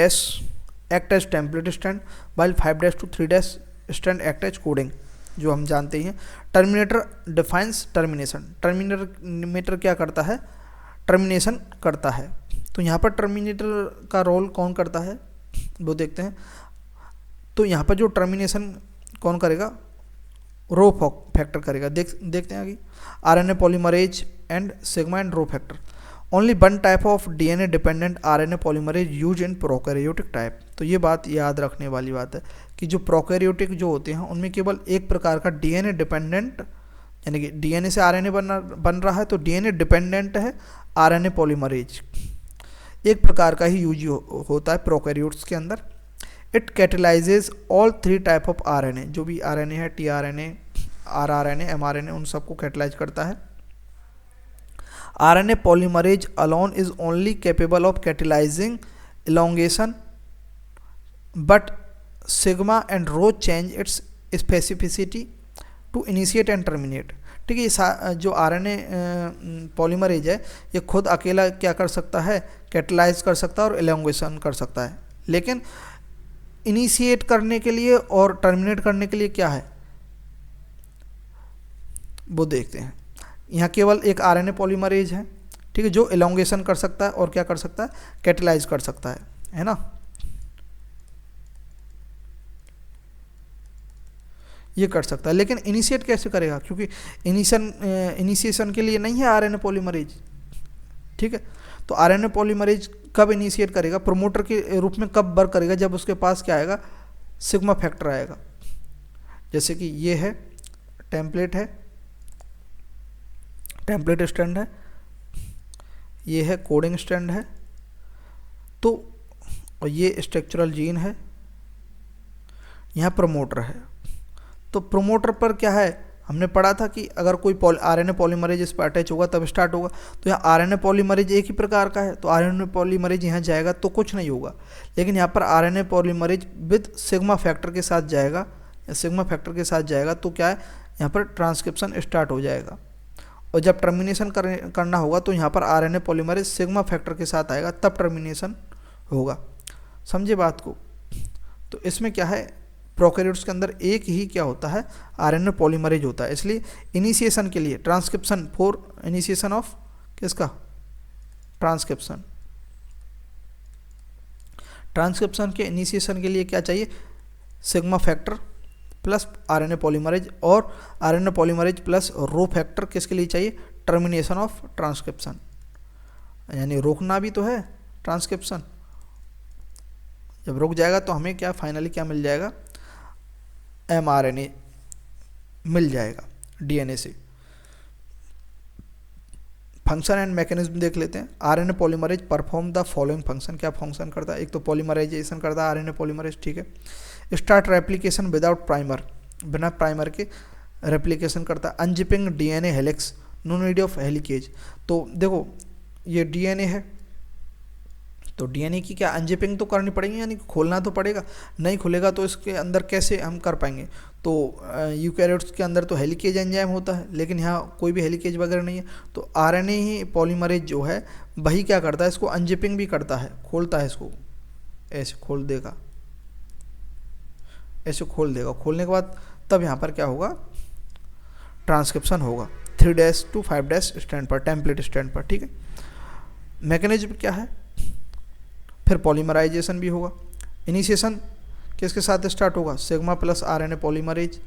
act as template stand, while 5 to 3 stand act as coding, जो हम जानते ही हैं। टर्मिनेटर डिफाइंस टर्मिनेशन, टर्मिनेटर क्या करता है, टर्मिनेशन करता है। तो यहाँ पर टर्मिनेटर का रोल कौन करता है वो देखते हैं। तो यहाँ पर जो टर्मिनेशन कौन करेगा, रो फैक्टर करेगा। देखते हैं आगे, RNA polymerase and sigma and rho factor. Only one type of DNA dependent RNA polymerase use in prokaryotic type. तो ये बात याद रखने वाली बात है कि जो प्रोकैरियोटिक जो होते हैं उनमें केवल एक प्रकार का डीएनए डिपेंडेंट, यानी कि डीएनए से आरएनए बन रहा है तो डीएनए डिपेंडेंट है आरएनए पॉलीमरेज, एक प्रकार का ही यूज होता है प्रोकैरियोट्स के अंदर। It catalyses all 3 type of RNA, जो भी आरएनए है, टीआरएनए, आरआरएनए, एमआरएनए, उन सबको कैटेलाइज करता है। RNA polymerase alone is only capable of catalysing elongation, but sigma and rho change its specificity to initiate and terminate। ठीक है, ये जो आरएनए पॉलीमरेज है ये खुद अकेला क्या कर सकता है, कैटेलाइज कर सकता है और एलोंगेशन कर सकता है, लेकिन इनिशिएट करने के लिए और टर्मिनेट करने के लिए क्या है वो देखते हैं। यहाँ केवल एक आरएनए पॉलीमरेज है, ठीक है, जो एलोंगेशन कर सकता है और क्या कर सकता है, कैटेलाइज कर सकता है ना। ये कर सकता है, लेकिन इनिशिएट कैसे करेगा, क्योंकि इनिशिएशन के लिए नहीं है आरएनए पॉलीमरेज। ठीक है, तो आरएनए पॉलीमरेज कब इनिशिएट करेगा, प्रोमोटर के रूप में कब वर्क करेगा, जब उसके पास क्या आएगा, सिग्मा फैक्टर आएगा। जैसे कि ये है टेम्पलेट है, टेम्पलेट स्टैंड है, ये है कोडिंग स्टैंड है, तो और ये स्ट्रक्चरल जीन है, यहाँ प्रोमोटर है। तो प्रोमोटर पर क्या है, हमने पढ़ा था कि अगर कोई आरएनए पॉलीमरेज इस पर अटैच होगा तब स्टार्ट होगा। तो यहाँ आरएनए पॉलीमरेज एक ही प्रकार का है, तो आरएनए पॉलीमरेज यहाँ जाएगा तो कुछ नहीं होगा, लेकिन यहाँ पर RNA polymerase with sigma factor के साथ जाएगा, या सिग्मा फैक्टर के साथ जाएगा, तो क्या है, यहाँ पर ट्रांसक्रिप्शन स्टार्ट हो जाएगा। और जब टर्मिनेशन करना होगा तो यहाँ पर आरएनए पॉलीमरेज सिग्मा फैक्टर के साथ आएगा, तब टर्मिनेशन होगा। समझे बात को। तो इसमें क्या है, प्रोकैरियोट्स के अंदर एक ही क्या होता है, आरएनए पॉलीमरेज होता है। इसलिए इनिशिएशन के लिए ट्रांसक्रिप्शन, फॉर इनिशिएशन ऑफ किसका, ट्रांसक्रिप्शन, ट्रांसक्रिप्शन के इनिशिएशन के लिए क्या चाहिए, sigma factor plus RNA polymerase, और RNA polymerase plus rho factor किसके लिए चाहिए? टर्मिनेशन ऑफ ट्रांसक्रिप्शन, यानी रोकना भी तो है ट्रांसक्रिप्शन। जब रुक जाएगा तो हमें क्या फाइनली क्या मिल जाएगा? एमआरएनए मिल जाएगा डीएनए से। फंक्शन एंड मैकेनिज्म देख लेते हैं। RNA polymerase perform the following function. क्या फंक्शन करता है? एक तो पॉलीमराइजेशन करता है आरएनए पॉलीमरेज, ठीक है। स्टार्ट रेप्लिकेशन विदाउट प्राइमर, बिना प्राइमर के रेप्लिकेशन करता है। Unzipping DNA helix, no need of helicase. तो देखो ये डीएनए है, तो डीएनए की क्या अनजिपिंग तो करनी पड़ेगी, यानी खोलना तो पड़ेगा, नहीं खुलेगा तो इसके अंदर कैसे हम कर पाएंगे? तो यूकैरियोट्स के अंदर तो हेलिकेज एंजाइम होता है, लेकिन यहाँ कोई भी हेलिकेज वगैरह नहीं है। तो आरएनए ही पॉलीमरेज जो है वही क्या करता है? इसको अनजिपिंग भी करता है, खोलता है इसको, ऐसे खोल देगा, ऐसे खोल देगा। खोलने के बाद तब यहाँ पर क्या होगा? ट्रांसक्रिप्शन होगा 3' to 5' स्टैंड पर, टेम्पलेट स्टैंड पर, ठीक है। मैकेनिज्म क्या है? फिर पॉलीमराइजेशन भी होगा। इनिशिएशन किसके साथ स्टार्ट होगा? सिग्मा प्लस आरएनए पॉलीमरेज,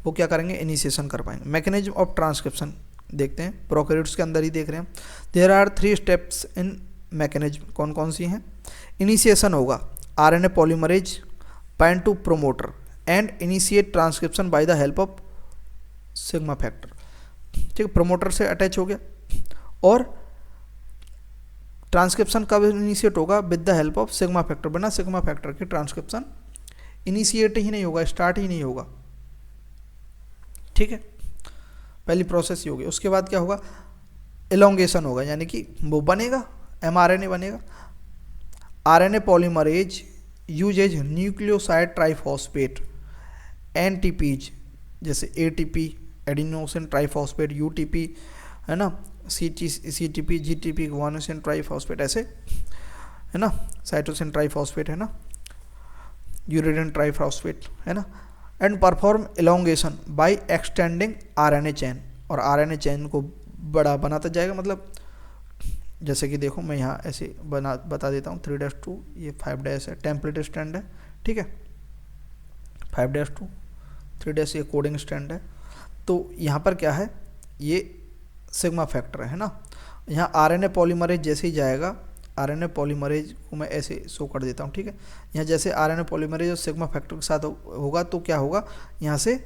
वो क्या करेंगे? इनिशिएशन कर पाएंगे। मैकेनिज्म ऑफ ट्रांसक्रिप्शन देखते हैं, प्रोकैरियोट्स के अंदर ही देख रहे हैं। There are 3 steps in mechanism, कौन कौन सी हैं? इनिशिएशन होगा, RNA polymerase bind to promoter and initiate transcription by the help of sigma factor, ठीक है। प्रोमोटर से अटैच हो गया, और ट्रांसक्रिप्शन कब इनिशिएट होगा? With the help of sigma factor. बिना सिग्मा फैक्टर के ट्रांसक्रिप्शन इनिशिएट ही नहीं होगा, स्टार्ट ही नहीं होगा, ठीक है। पहली प्रोसेस ही होगी। उसके बाद क्या होगा? एलोंगेशन होगा, यानी कि वो बनेगा, एमआरएनए बनेगा। RNA polymerase use as nucleoside triphosphate, NTPs, जैसे एटीपी एडिनोसिन ट्राइफॉस्फेट, यूटीपी है ना, सीटीपी, जीटीपी गुआनोसिन ट्राइफॉस्फेट, ऐसे है ना, साइटोसिन ट्राइफॉस्फेट है ना, यूरेडिन ट्राइफॉस्फेट है ना। And perform elongation by extending RNA chain, और आरएनए चेन को बड़ा बनाता जाएगा। मतलब जैसे कि देखो मैं यहाँ ऐसे बता देता हूँ, 3' ये 5' है, टेम्पलेट स्टैंड है, ठीक है। 5' 3' ये कोडिंग स्टैंड है। तो यहाँ पर क्या है? ये सिग्मा फैक्टर है ना। यहाँ आरएनए पॉलीमरेज जैसे ही जाएगा, आरएनए पॉलीमरेज को मैं ऐसे शो कर देता हूँ, ठीक है। यहाँ जैसे आरएनए पॉलीमरेज और सिग्मा फैक्टर के साथ होगा तो क्या होगा? यहाँ से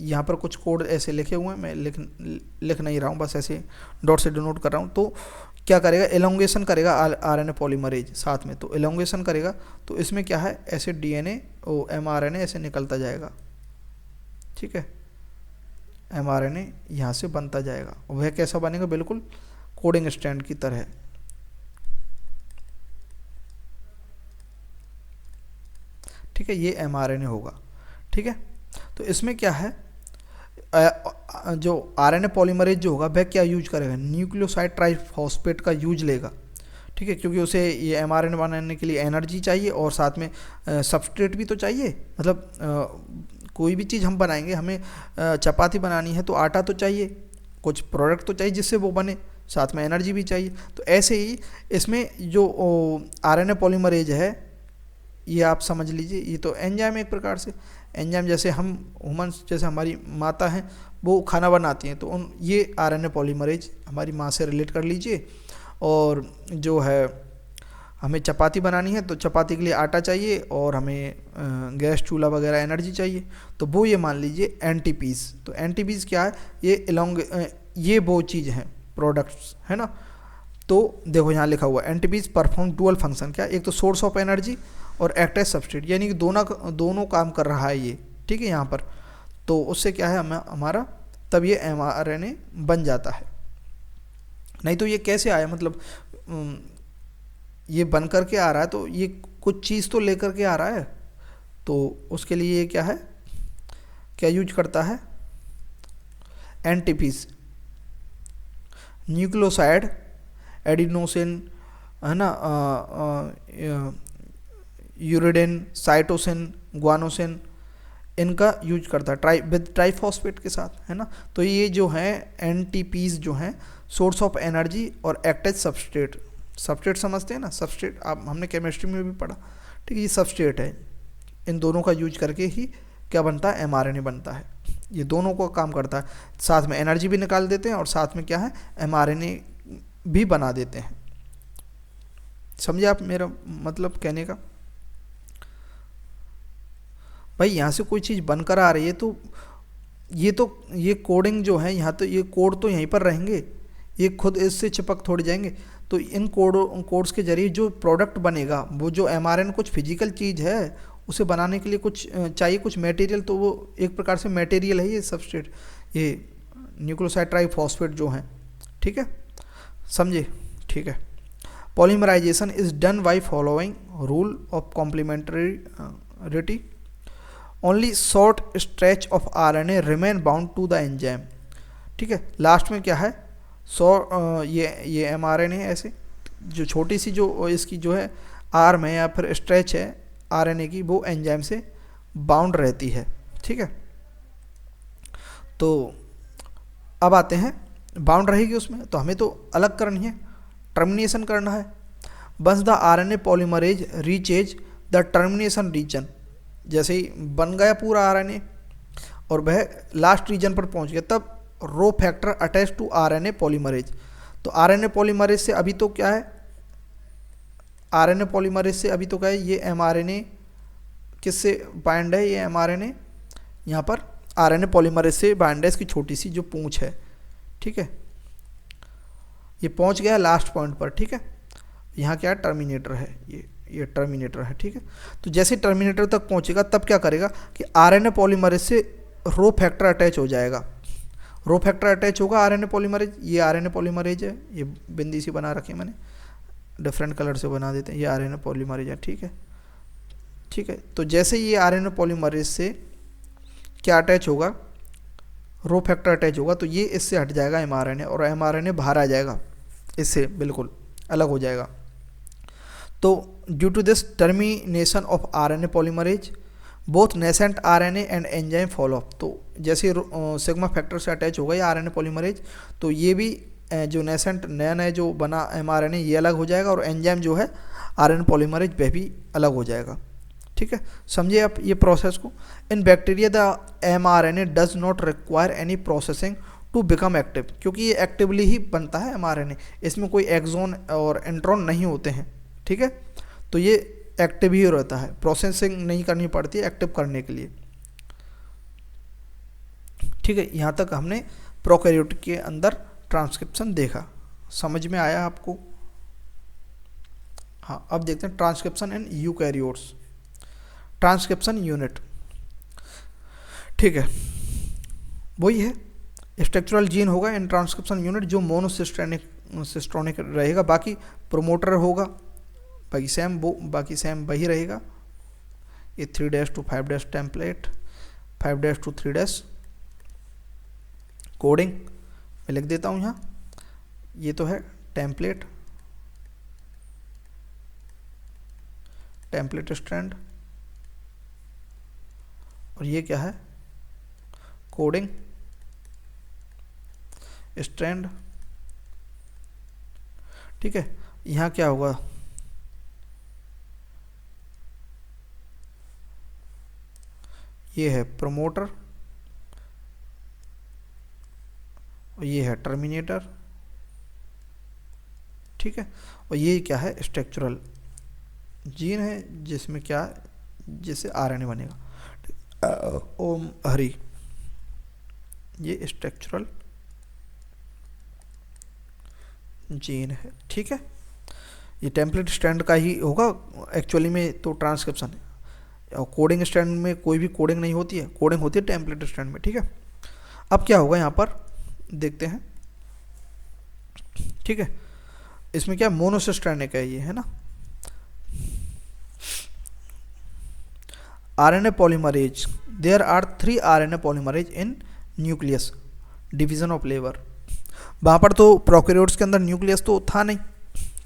यहाँ पर कुछ कोड ऐसे लिखे हुए हैं, मैं लिख नहीं रहा हूँ, बस ऐसे डॉट से डिनोट कर रहा हूँ। तो क्या करेगा? एलोंगेशन करेगा आरएनए पॉलीमरेज साथ में, तो एलोंगेशन करेगा तो इसमें क्या है? ऐसे डीएनए और एमआरएनए ऐसे निकलता जाएगा, ठीक है। एमआरएनए यहाँ से बनता जाएगा, वह कैसा बनेगा? बिल्कुल कोडिंग स्टैंड की तरह, ठीक है। ये एमआरएनए होगा, ठीक है। तो इसमें क्या है? जो आरएनए पॉलीमरेज जो होगा वह क्या यूज करेगा? न्यूक्लियोसाइड ट्राइफॉस्फेट का यूज लेगा, ठीक है, क्योंकि उसे ये एमआरएनए बनाने के लिए एनर्जी चाहिए और साथ में सबस्ट्रेट भी तो चाहिए। मतलब कोई भी चीज़ हम बनाएंगे, हमें चपाती बनानी है तो आटा तो चाहिए, कुछ प्रोडक्ट तो चाहिए जिससे वो बने, साथ में एनर्जी भी चाहिए। तो ऐसे ही इसमें जो आरएनए पॉलीमरेज है, ये आप समझ लीजिए, ये तो एंजाइम एक प्रकार से, एंजाइम जैसे हम ह्यूमन्स, जैसे हमारी माता हैं वो खाना बनाती हैं, तो उन ये आरएनए पॉलीमरेज हमारी माँ से रिलेट कर लीजिए। और जो है हमें चपाती बनानी है तो चपाती के लिए आटा चाहिए और हमें गैस चूल्हा वगैरह एनर्जी चाहिए, तो वो ये मान लीजिए एनटीपीज। तो एनटीपीज क्या है? ये वो चीज़ हैं, प्रोडक्ट्स है ना। तो देखो यहाँ लिखा हुआ एनटीपीज परफॉर्म डुअल फंक्शन। क्या? एक तो सोर्स ऑफ एनर्जी और एक्ट एज सब्सट्रेट, यानी कि दोनों काम कर रहा है ये, ठीक है यहाँ पर। तो उससे क्या है हमारा, तब ये एमआरएनए बन जाता है। नहीं तो ये कैसे आया? मतलब ये बन कर के आ रहा है तो ये कुछ चीज़ तो लेकर के आ रहा है, तो उसके लिए ये क्या है, क्या यूज करता है? एनटीपीज, न्यूक्लियोसाइड एडिनोसिन है ना, यूरिडिन, साइटोसिन, गुआनोसिन, इनका यूज करता है विद ट्राइफॉस्फेट के साथ, है ना। तो ये जो है एनटीपीज जो हैं सोर्स ऑफ एनर्जी और एक्ट एज सबस्ट्रेट, सबस्ट्रेट समझते हैं ना, सबस्ट्रेट आप हमने केमिस्ट्री में भी पढ़ा, ठीक है, ये सबस्ट्रेट है। इन दोनों का यूज करके ही क्या बनता है, एमआरएनए बनता है। ये दोनों को काम करता है, साथ में एनर्जी भी निकाल देते हैं और साथ में क्या है, एमआरएनए भी बना देते हैं। समझे आप मेरा मतलब कहने का? भाई यहाँ से कोई चीज़ बनकर आ रही है तो ये कोडिंग जो है यहाँ, तो ये कोड तो यहीं पर रहेंगे, ये खुद इससे चिपक थोड़ी जाएंगे। तो इन कोड्स के जरिए जो प्रोडक्ट बनेगा, वो जो एमआरएन कुछ फिजिकल चीज़ है, उसे बनाने के लिए कुछ चाहिए, कुछ मटेरियल, तो वो एक प्रकार से मटेरियल है ये सबस्ट्रेट, ये न्यूक्लियोसाइड ट्राइफॉस्फेट जो हैं, ठीक है, समझे? ठीक है। Polymerisation is done by following rule of complementarity, only short stretch of RNA remain bound to the enzyme, ठीक है। लास्ट में क्या है, ये एमआरएनए ऐसे जो छोटी सी जो इसकी जो है आर्म है या फिर स्ट्रेच है आरएनए की, वो एंजाइम से बाउंड रहती है, ठीक है। तो अब आते हैं, बाउंड रहेगी उसमें, तो हमें तो अलग करनी है, टर्मिनेशन करना है। बस the RNA polymerase reaches the termination region, जैसे ही बन गया पूरा आरएनए और वह लास्ट रीजन पर पहुंच गया, तब rho factor attach to RNA polymerase. तो आरएनए पॉलीमरेज से अभी तो क्या है, आरएनए पॉलीमरेज से अभी तो क्या है, ये एमआरएनए किससे बाइंड है, ये एमआरएनए यहाँ पर आरएनए पॉलीमरेज से बाइंड है, इसकी छोटी सी जो पूंछ है, ठीक है, ये पहुँच गया लास्ट पॉइंट पर, ठीक है। यहाँ क्या टर्मिनेटर है, ये टर्मिनेटर है, ठीक है। तो जैसे टर्मिनेटर तक पहुँचेगा तब क्या करेगा कि आरएनए पॉलीमरेज से रो फैक्टर अटैच हो जाएगा, रो फैक्टर अटैच होगा आरएनए पॉलीमरेज, ये आरएनए पॉलीमरेज है, ये बिंदी सी बना रखी है मैंने, डिफरेंट कलर से बना देते हैं, ये आरएनए पॉलीमरेज है, ठीक है, ठीक है। तो जैसे ये आरएनए पॉलीमरेज से क्या अटैच होगा, रो फैक्टर अटैच होगा, तो ये इससे हट जाएगा एमआरएनए, और एमआरएनए बाहर आ जाएगा, इससे बिल्कुल अलग हो जाएगा। तो due to this termination of RNA polymerase both nascent RNA and enzyme follow up, तो जैसे सिग्मा फैक्टर से अटैच होगा ये आरएनए पॉलीमरेज, तो ये भी जो नेसेंट नया नया जो बना एमआरएनए ये अलग हो जाएगा, और एंजाइम जो है आरएनए पॉलीमरेज वह भी अलग हो जाएगा, ठीक है। समझिए आप ये प्रोसेस को। In bacteria the mRNA does not require any processing to become active, क्योंकि ये एक्टिवली ही बनता है एमआरएनए, इसमें कोई एक्सोन और एंट्रॉन नहीं होते हैं, ठीक है। तो ये एक्टिव ही रहता है, प्रोसेसिंग नहीं करनी पड़ती है एक्टिव करने के लिए, ठीक है। यहाँ तक हमने प्रोकैरियोट के अंदर ट्रांसक्रिप्शन देखा, समझ में आया आपको? हाँ, अब देखते हैं transcription in eukaryotes, transcription unit, ठीक है, वही है, स्ट्रक्चरल जीन होगा इन ट्रांसक्रिप्शन यूनिट जो मोनोसिस्टोनिक रहेगा, बाकी प्रोमोटर होगा, बाकी सेम वही रहेगा। ये 3' to 5' टेम्पलेट, 5' to 3' कोडिंग मैं लिख देता हूँ यहाँ, ये तो है टेम्पलेट स्ट्रैंड, और ये क्या है, कोडिंग स्ट्रैंड, ठीक है। यहाँ क्या होगा, ये है प्रमोटर और ये है टर्मिनेटर, ठीक है। और ये क्या है, स्ट्रक्चरल जीन है जिसमें क्या, जिससे आरएनए बनेगा। ओम हरि, ये स्ट्रक्चरल जीन है, ठीक है। ये टेम्पलेट स्ट्रैंड का ही होगा एक्चुअली में, तो ट्रांसक्रिप्शन है, और कोडिंग स्ट्रैंड में कोई भी कोडिंग नहीं होती है, कोडिंग होती है टेम्पलेट स्ट्रैंड में, ठीक है। अब क्या होगा यहाँ पर देखते हैं, ठीक है। इसमें क्या मोनोसिस्ट्रैंडिक है, ये है ना, RNA polymerase, there are 3 RNA polymerase in nucleus division of labour. वहाँ पर तो प्रोकैरियोट्स के अंदर न्यूक्लियस तो था नहीं,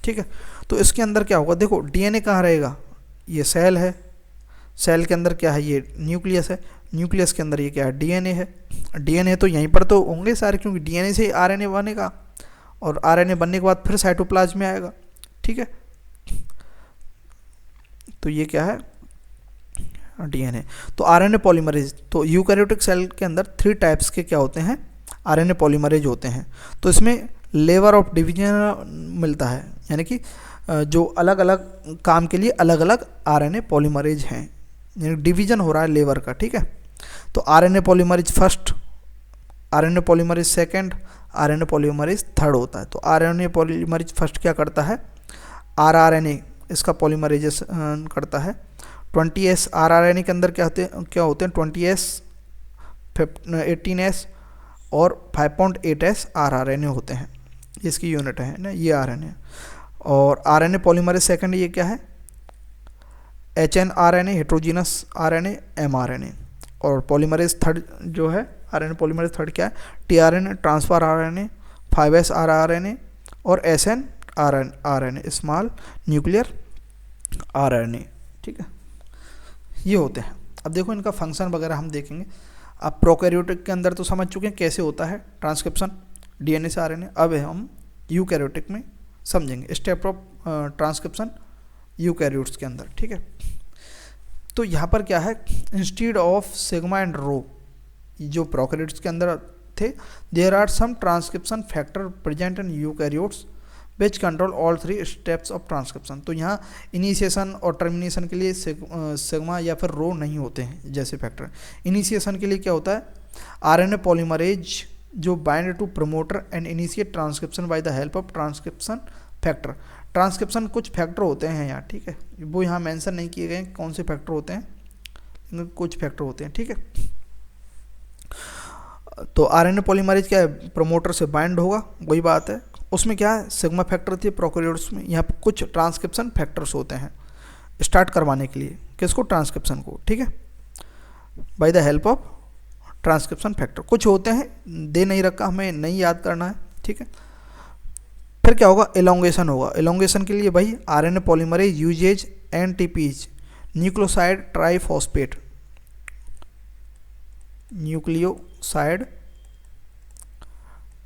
ठीक है। तो इसके अंदर क्या होगा, देखो डीएनए कहाँ रहेगा, ये सेल है, सेल के अंदर क्या है, ये न्यूक्लियस है, न्यूक्लियस के अंदर ये क्या है, डीएनए है। डीएनए तो यहीं पर तो होंगे सारे, क्योंकि डीएनए से आरएनए बनेगा, और आरएनए बनने के बाद फिर साइटोप्लाज्म में आएगा, ठीक ठीक है। तो ये क्या है, डीएनए। तो आरएनए पॉलीमरेज, तो यूकैरियोटिक सेल के अंदर 3 टाइप्स के क्या होते हैं, आरएनए पॉलीमरेज होते हैं। तो इसमें लेवर ऑफ डिवीजन मिलता है, यानी कि जो अलग अलग काम के लिए अलग अलग आरएनए पॉलीमरेज हैं, यानी डिवीजन हो रहा है लेवर का, ठीक है। तो RNA polymerase first, RNA polymerase second, RNA polymerase third होता है। तो आरएनए पॉलीमरेज फर्स्ट क्या करता है, आरआरएनए इसका पॉलीमरेजेशन करता है। 20S आरआरएनए के अंदर क्या होते हैं 20S, 18S और 5.8S आरआरएनए होते हैं, इसकी यूनिट है ना ये आरएनए। और आरएनए पॉलीमरेज सेकंड ये क्या है, HNRNA हेट्रोजीनस आरएनए, mRNA। और पॉलीमरेज थर्ड जो है आरएनए पॉलीमरेज थर्ड क्या है, tRNA transfer RNA, 5S rRNA और SNRNA स्मॉल न्यूक्लियर आरएनए, ठीक है, ये होते हैं। अब देखो इनका फंक्शन वगैरह हम देखेंगे। अब प्रोकैरियोटिक के अंदर तो समझ चुके हैं कैसे होता है ट्रांसक्रिप्शन डीएनए से आरएनए। अब हम यूकैरियोटिक में समझेंगे स्टेप ऑफ ट्रांसक्रिप्शन यूकैरियोट्स के अंदर, ठीक है। तो यहाँ पर क्या है, instead of sigma and rho जो प्रोकैरियोट्स के अंदर थे, there are some transcription factor present in eukaryotes which control all 3 steps of transcription. तो यहाँ इनिशिएशन और टर्मिनेशन के लिए सिग्मा या फिर रो नहीं होते हैं जैसे फैक्टर। इनिशिएशन के लिए क्या होता है, आरएनए पॉलीमरेज जो bind to promoter and initiate transcription by the help of transcription factor. Transcription कुछ फैक्टर होते हैं यहाँ, ठीक है, वो यहाँ मेंशन नहीं किए गए कौन से फैक्टर होते हैं, कुछ फैक्टर होते हैं, ठीक है। तो आरएनए पॉलीमरेज क्या है, प्रमोटर से बाइंड होगा, वही बात है। उसमें क्या है, सिग्मा फैक्टर थी प्रोकैरियोट्स में, यहाँ पर कुछ ट्रांसक्रिप्शन फैक्टर्स होते हैं स्टार्ट करवाने के लिए, किसको, ट्रांसक्रिप्शन को, ठीक है, bye the help of transcription factor. कुछ होते हैं, दे नहीं रखा, हमें नहीं याद करना है, ठीक है। फिर क्या होगा, एलोंगेशन होगा। एलोंगेशन के लिए भाई RNA polymerase uses NTPs nucleoside triphosphate, nucleoside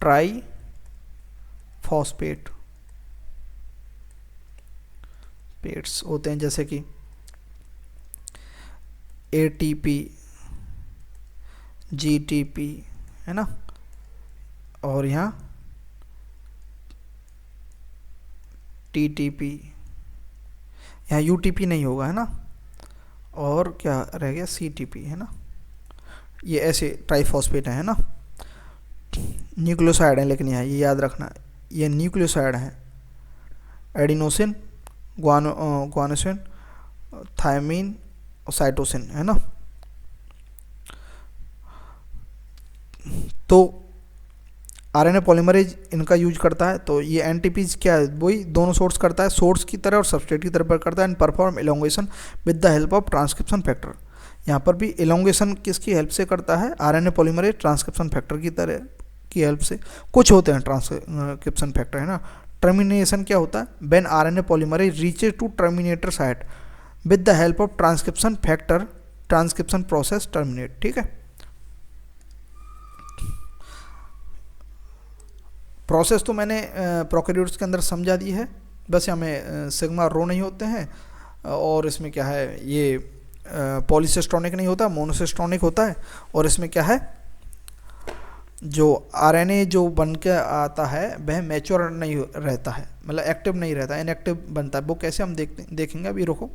triphosphate पेट्स होते हैं, जैसे कि एटीपी, जीटीपी, है ना, और यहाँ टीटीपी, यहाँ यूटीपी नहीं होगा, है ना, और क्या रह गया, सीटीपी, है ना, ये ऐसे ट्राइफॉस्फेट है ना, न्यूक्लियोसाइड है, लेकिन यहाँ ये याद रखना ये न्यूक्लियोसाइड है, एडिनोसिन, ग्वानोसिन, थायमीन और साइटोसिन, है ना। तो आरएनए पॉलीमरेज इनका यूज करता है। तो ये एनटीपीज क्या है, वही दोनों सोर्स करता है, सोर्स की तरह और सबस्ट्रेट की तरह करता है, and perform elongation with the help of transcription factor. यहाँ पर भी एलोंगेशन किसकी हेल्प से करता है, आरएनए पॉलीमरेज ट्रांसक्रिप्शन फैक्टर की तरह की हेल्प से। कुछ होते हैं ट्रांसक्रिप्शन फैक्टर, है ना। टर्मिनेशन क्या होता है, when RNA polymerase reaches to terminator site with the help of transcription factor, transcription process terminate, ठीक है। प्रोसेस तो मैंने प्रोकैरियोट्स के अंदर समझा दी है, बस हमें सिग्मा रो नहीं होते हैं, और इसमें क्या है, ये पॉलीसिस्टोनिक नहीं होता, मोनोसिस्टोनिक होता है। और इसमें क्या है, जो आरएनए जो बन के आता है वह मैच्योर नहीं रहता है, मतलब एक्टिव नहीं रहता, इनएक्टिव बनता है। वो कैसे हम देखेंगे अभी, रुको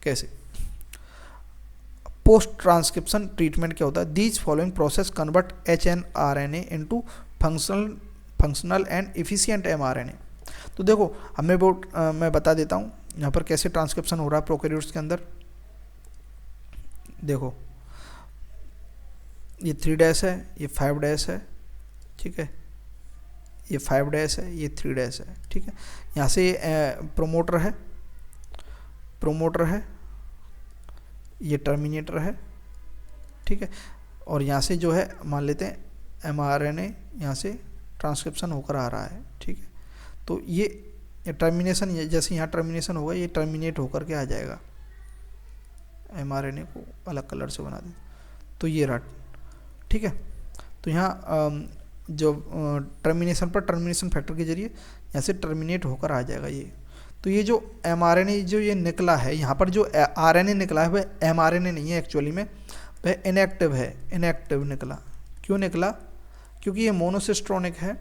कैसे। पोस्ट ट्रांसक्रिप्शन ट्रीटमेंट क्या होता है, these following process convert HNRNA into functional and efficient mRNA। तो देखो हमें वो मैं बता देता हूँ यहाँ पर कैसे ट्रांसक्रिप्शन हो रहा है प्रोकैरियोट्स के अंदर। देखो ये 3' है, ये 5' है, ठीक है, ये 5' है, ये 3' है, ठीक है। यहाँ से प्रोमोटर है, ये टर्मिनेटर है, ठीक है। और यहाँ से जो है मान लेते हैं mRNA यहाँ से ट्रांसक्रिप्शन होकर आ रहा है, ठीक है। तो ये टर्मिनेशन, जैसे यहाँ टर्मिनेशन होगा, ये टर्मिनेट होकर के आ जाएगा, mRNA को अलग कलर से बना दे, तो ये रहा, ठीक है। तो यहाँ जो टर्मिनेशन पर टर्मिनेशन फैक्टर के जरिए यहाँ से टर्मिनेट होकर आ जाएगा ये। तो ये जो mRNA जो ये निकला है, यहाँ पर जो RNA निकला है वह mRNA नहीं है एक्चुअली में, वह इनएक्टिव है, इनएक्टिव निकला। क्यों निकला? क्योंकि ये मोनोसिस्ट्रोनिक है।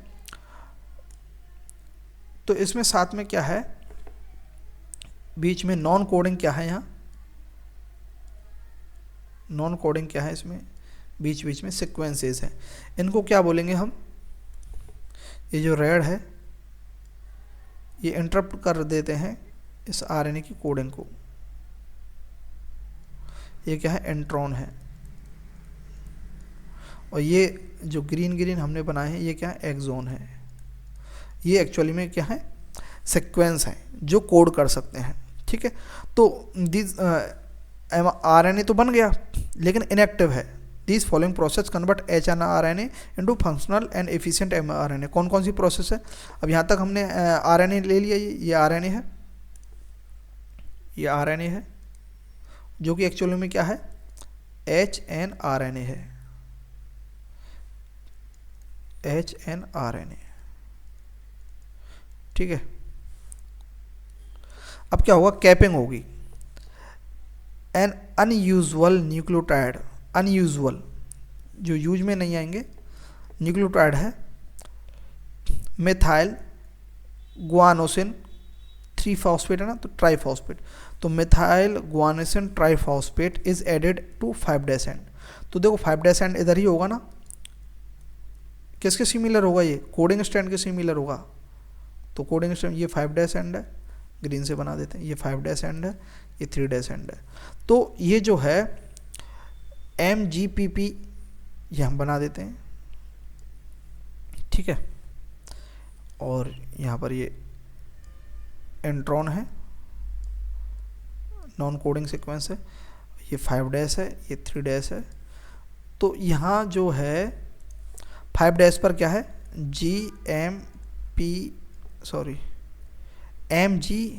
तो इसमें साथ में क्या है, बीच में नॉन कोडिंग क्या है, यहाँ नॉन कोडिंग क्या है, इसमें बीच बीच में सीक्वेंसेस है। इनको क्या बोलेंगे हम, ये जो रेड है ये इंटरप्ट कर देते हैं इस आरएनए की कोडिंग को। ये क्या है, इंट्रॉन है। और ये जो ग्रीन ग्रीन हमने बनाए हैं ये क्या है, एक्सोन है। ये एक्चुअली में क्या है, सीक्वेंस है जो कोड कर सकते हैं। ठीक है, तो दिस आरएनए तो बन गया लेकिन इनएक्टिव है। This following process convert hRNA into functional and efficient mRNA। कौन कौन सी प्रोसेस है? अब यहाँ तक हमने आरएनए ले लिया, ये आरएनए है, ये आरएनए है जो कि एक्चुअली में क्या है, hnRNA है, hnRNA। ठीक है, अब क्या होगा, कैपिंग होगी। एन अनयूजुअल न्यूक्लियोटाइड, अनयूजुअल जो यूज में नहीं आएंगे, न्यूक्लियोटाइड है मिथाइल गुआनोसिन 3-फॉस्फेट है ना, तो ट्राइफॉस्फेट। तो methyl guanosine triphosphate is added to 5' end. तो देखो 5' एंड इधर ही होगा ना, किसके सिमिलर होगा, ये कोडिंग स्ट्रैंड के सिमिलर होगा। तो कोडिंग स्ट्रैंड ये 5' एंड है, ग्रीन से बना देते हैं, ये 5' एंड है, ये 3' एंड है। तो ये जो है MGPP ये हम बना देते हैं। ठीक है, और यहाँ पर ये इंट्रॉन है, नॉन कोडिंग सीक्वेंस है, ये 5' है, ये 3' है। तो यहाँ जो है 5' पर क्या है, MGPP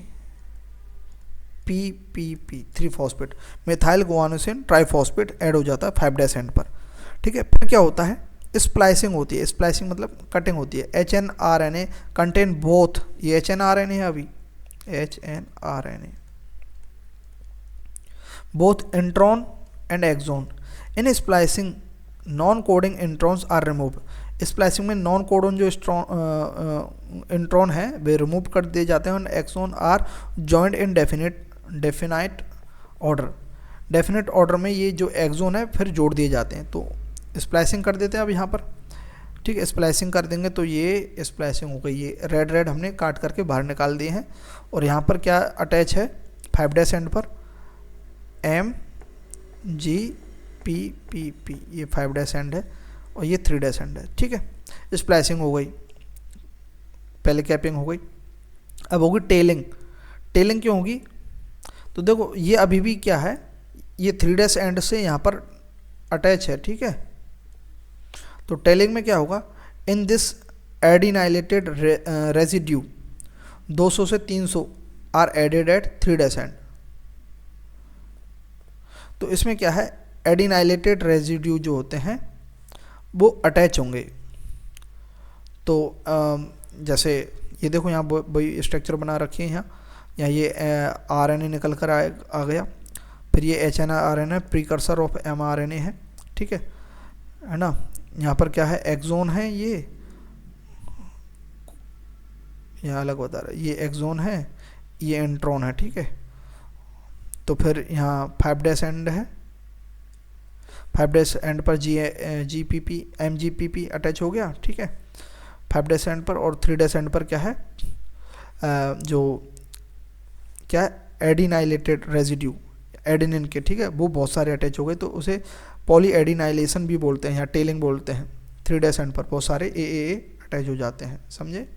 3-फॉस्फेट मिथाइल गुआनोसिन ट्राइफॉस्फेट ऐड हो जाता है 5' एंड पर। ठीक है, फिर क्या होता है, स्प्लाइसिंग होती है। स्प्लाइसिंग मतलब कटिंग होती है। hNRNA कंटेन बोथ, ये hNRNA है अभी, hNRNA both intron and exon. In splicing non coding introns are remove. Splicing में नॉन कोडोन जो इंट्रॉन है वे रिमूव कर दिए जाते हैं। Exon are joint in definite order. Definite order में ये जो एक्सोन है फिर जोड़ दिए जाते हैं। तो स्प्लाइसिंग कर देते हैं अब यहाँ पर। ठीक है, स्प्लाइसिंग कर देंगे तो ये स्प्लाइसिंग हो गई। ये रेड रेड हमने काट करके बाहर निकाल दिए हैं। और यहाँ पर क्या अटैच है 5' एंड पर, MGPP, ये 5' एंड है और ये 3' एंड है। ठीक है, स्प्लाइसिंग हो गई, पहले कैपिंग हो गई। अब होगी टेलिंग। टेलिंग क्यों होगी, तो देखो ये अभी भी क्या है, ये 3' एंड से यहाँ पर अटैच है। ठीक है, तो टेलिंग में क्या होगा, इन दिस एडिनाइलेटेड रेजिड्यू 200 से 300 आर एडेड एट 3' एंड। तो इसमें क्या है, एडिनाइलेटेड रेजिड्यू जो होते हैं वो अटैच होंगे। तो जैसे ये देखो यहाँ वही स्ट्रक्चर बना रखी है। यहाँ ये आरएनए निकल कर आ गया, फिर ये hNRNA प्रीकर्सर ऑफ mRNA है। ठीक है ना। यहाँ पर क्या है, एक्सोन है, ये यहाँ अलग बता रहा है, ये एक्सोन है, ये इंट्रॉन है। ठीक है, तो फिर यहाँ 5' एंड है, 5' एंड पर MGPP अटैच हो गया। ठीक है, 5' एंड पर। और 3' एंड पर क्या है, जो क्या एडिनाइलेटेड रेजिड्यू एडेनिन के, ठीक है, वो बहुत सारे अटैच हो गए तो उसे पॉली एडिनाइलेशन भी बोलते हैं या टेलिंग बोलते हैं। 3' एंड पर बहुत सारे AAA अटैच हो जाते हैं, समझे।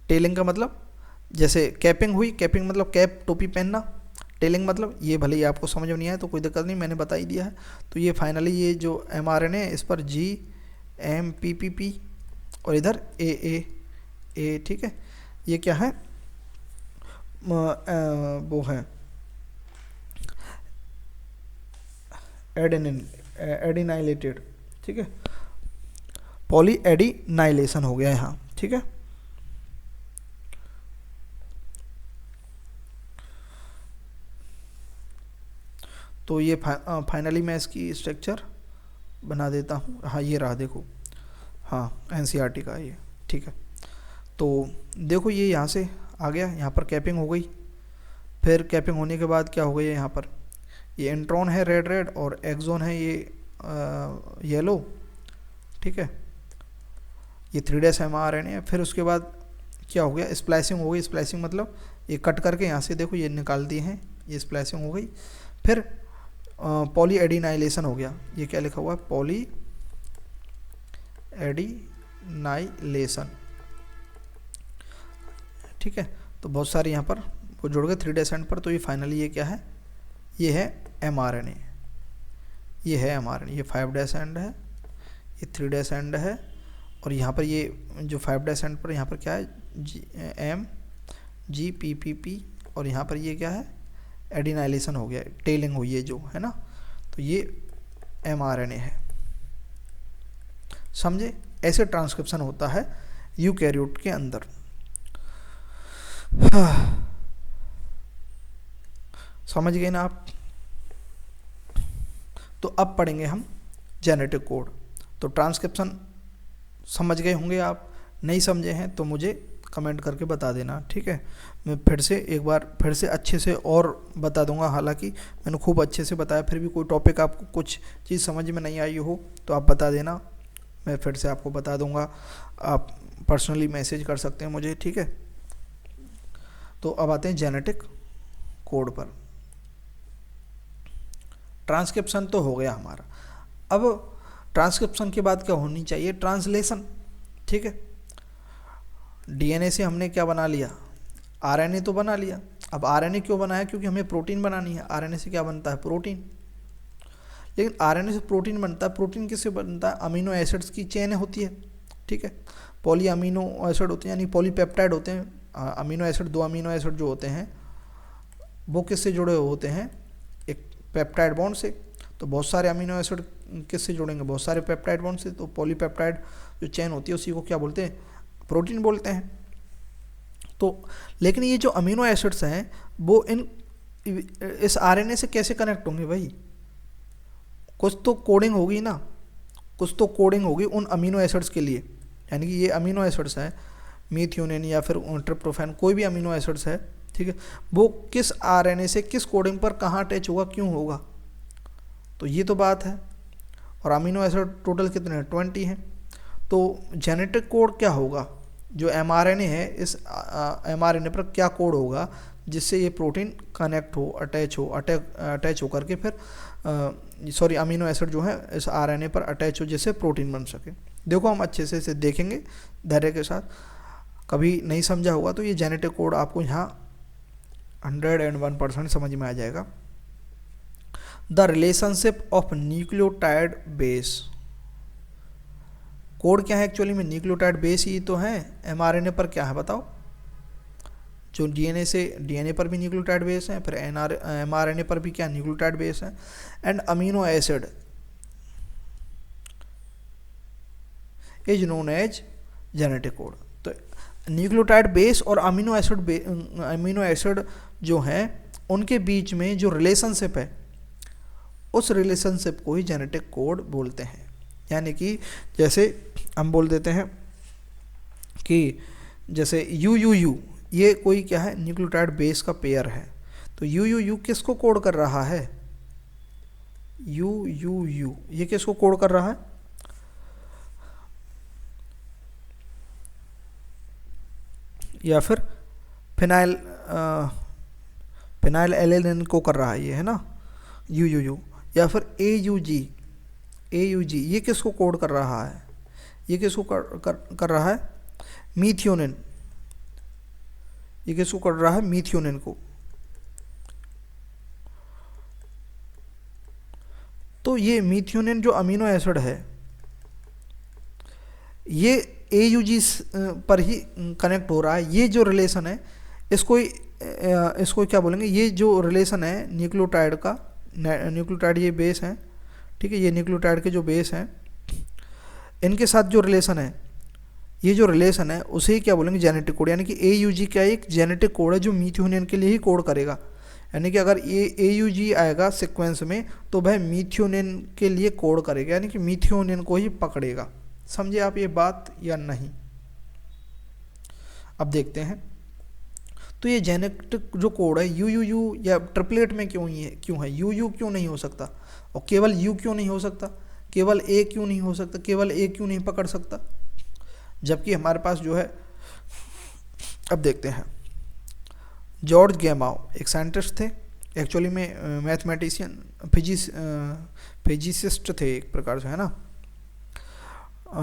टेलिंग का मतलब जैसे कैपिंग हुई, कैपिंग मतलब कैप टोपी पहनना। टेलिंग मतलब ये भले ही आपको समझ में नहीं आया तो कोई दिक्कत नहीं, मैंने बता ही दिया है। तो ये फाइनली ये जो mRNA है इस पर GMPPP और इधर AAA। ठीक है, ये क्या है, वो है एडेनिन, एडिनाइलेटेड। ठीक है, पॉलीएडिनाइलेशन हो गया यहाँ, ठीक है। तो ये फाइनली मैं इसकी स्ट्रक्चर बना देता हूँ। हाँ ये रहा, देखो, हाँ एनसीईआरटी का ये, ठीक है। तो देखो ये यहाँ से आ गया, यहाँ पर कैपिंग हो गई। फिर कैपिंग होने के बाद क्या हो गया, यहाँ पर ये इंट्रॉन है रेड रेड और एक्सॉन है ये येलो, ठीक है। ये 3' mRNA है। फिर उसके बाद क्या हो गया, स्प्लाइसिंग हो गई। स्प्लाइसिंग मतलब ये कट करके यहाँ से देखो ये निकाल दिए हैं, ये स्प्लाइसिंग हो गई। फिर पॉलीएडिनाइलेशन हो गया। ये क्या लिखा हुआ है, पॉलीएडिनाइलेशन, ठीक है। तो बहुत सारे यहाँ पर वो जुड़ गए 3' एंड पर। तो ये फाइनली ये क्या है, ये है mRNA, ये है mRNA। ये 5' एंड है, ये 3' एंड है, और यहाँ पर ये जो 5' एंड पर यहाँ पर क्या है, MGPPP, और यहाँ पर ये क्या है, एडिनाइलेशन हो गया, टेलिंग हुई है जो है ना। तो ये mRNA है, समझे। ऐसे ट्रांसक्रिप्शन होता है यूकैरियोट के अंदर। समझ गए ना आप। तो अब पढ़ेंगे हम जेनेटिक कोड। तो ट्रांसक्रिप्शन समझ गए होंगे आप, नहीं समझे हैं तो मुझे कमेंट करके बता देना, ठीक है। मैं फिर से एक बार फिर से अच्छे से और बता दूंगा। हालांकि मैंने खूब अच्छे से बताया, फिर भी कोई टॉपिक आपको कुछ चीज़ समझ में नहीं आई हो तो आप बता देना, मैं फिर से आपको बता दूंगा। आप पर्सनली मैसेज कर सकते हैं मुझे, ठीक है। तो अब आते हैं जेनेटिक कोड पर। ट्रांसक्रिप्शन तो हो गया हमारा। अब ट्रांसक्रिप्शन के बाद क्या होनी चाहिए, ट्रांसलेशन, ठीक है। डीएनए से हमने क्या बना लिया, आरएनए तो बना लिया। अब आरएनए क्यों बनाया, क्योंकि हमें प्रोटीन बनानी है। आरएनए से क्या बनता है, प्रोटीन। लेकिन आरएनए से प्रोटीन बनता है, प्रोटीन किससे बनता है, अमीनो एसिड्स की चेन होती है, ठीक है। पॉली अमीनो एसिड होते हैं, यानी पॉलीपेप्टाइड होते हैं। अमीनो एसिड, 2 अमीनो एसिड जो होते हैं वो किससे जुड़े हुए होते हैं, एक पेप्टाइड बॉन्ड से। तो बहुत सारे अमीनो एसिड किससे जुड़ेंगे, बहुत सारे पेप्टाइड बॉन्ड से। तो पॉलीपेप्टाइड जो चेन होती है उसी को क्या बोलते हैं, प्रोटीन बोलते हैं। तो लेकिन ये जो अमीनो एसिड्स हैं वो इस आरएनए से कैसे कनेक्ट होंगे भाई, कुछ तो कोडिंग होगी ना, कुछ तो कोडिंग होगी उन अमीनो एसिड्स के लिए। यानी कि ये अमीनो एसिड्स हैं, मीथियोनिन या फिर ट्रिप्टोफैन, कोई भी अमीनो एसिड्स है, ठीक है। वो किस आरएनए से किस कोडिंग पर कहाँ अटैच होगा, क्यों होगा, तो ये तो बात है। और अमीनो एसिड टोटल कितने हैं, 20 हैं। तो जेनेटिक कोड क्या होगा, जो mRNA है इस mRNA पर क्या कोड होगा जिससे ये प्रोटीन कनेक्ट हो, अटैच हो करके फिर अमीनो एसिड जो है इस RNA पर अटैच हो जिससे प्रोटीन बन सके। देखो हम अच्छे से इसे देखेंगे धैर्य के साथ। कभी नहीं समझा होगा तो ये जेनेटिक कोड आपको यहाँ 101% समझ में आ जाएगा। The relationship of nucleotide base, code क्या है एक्चुअली में, न्यूक्लियोटाइड बेस ही तो है। mRNA पर क्या है बताओ, जो डीएनए पर भी न्यूक्लियोटाइड बेस है, फिर mRNA पर भी क्या न्यूक्लियोटाइड बेस है। And amino acid is known as genetic code. तो न्यूक्लियोटाइड बेस और अमीनो एसिड जो हैं उनके बीच में जो रिलेशनशिप है उस रिलेशनशिप को ही जेनेटिक कोड बोलते हैं। यानी कि जैसे हम बोल देते हैं कि जैसे UUU, ये कोई क्या है, न्यूक्लियोटाइड बेस का पेयर है। तो UUU किसको कोड कर रहा है, UUU ये किसको कोड कर रहा है, या फिर फिनाइल एलेनिन को कर रहा है ये, है ना, UUU। या फिर AUG ये किसको कोड कर रहा है, ये किसको कर रहा है, मीथियोनिन। ये किसको कर रहा है, मीथियोनिन को। तो ये मीथियोनिन जो अमीनो एसिड है ये AUG पर ही कनेक्ट हो रहा है। ये जो रिलेशन है इसको क्या बोलेंगे, ये जो रिलेशन है न्यूक्लियोटाइड का, न्यूक्लियोटाइड ये बेस है, ठीक है। ये न्यूक्लियोटाइड के जो बेस हैं इनके साथ जो रिलेशन है, ये जो रिलेशन है उसे ही क्या बोलेंगे, जेनेटिक कोड। यानी कि AUG क्या एक जेनेटिक कोड है जो मीथियोनिन के लिए ही कोड करेगा। यानी कि अगर ये AUG आएगा सीक्वेंस में तो वह मीथियोनिन के लिए कोड करेगा, यानी कि मीथियोनिन को ही पकड़ेगा। समझे आप ये बात या नहीं? अब देखते हैं, तो ये जेनेटिक जो कोड है UUU या ट्रिपलेट में क्यों है UU क्यों नहीं हो सकता, और केवल U क्यों नहीं हो सकता, केवल A क्यों नहीं हो सकता, केवल A क्यों नहीं पकड़ सकता, जबकि हमारे पास जो है, अब देखते हैं, जॉर्ज गैमाउ एक साइंटिस्ट थे, एक्चुअली में मैथमेटिशियन फिजिसिस्ट थे एक प्रकार से, है ना।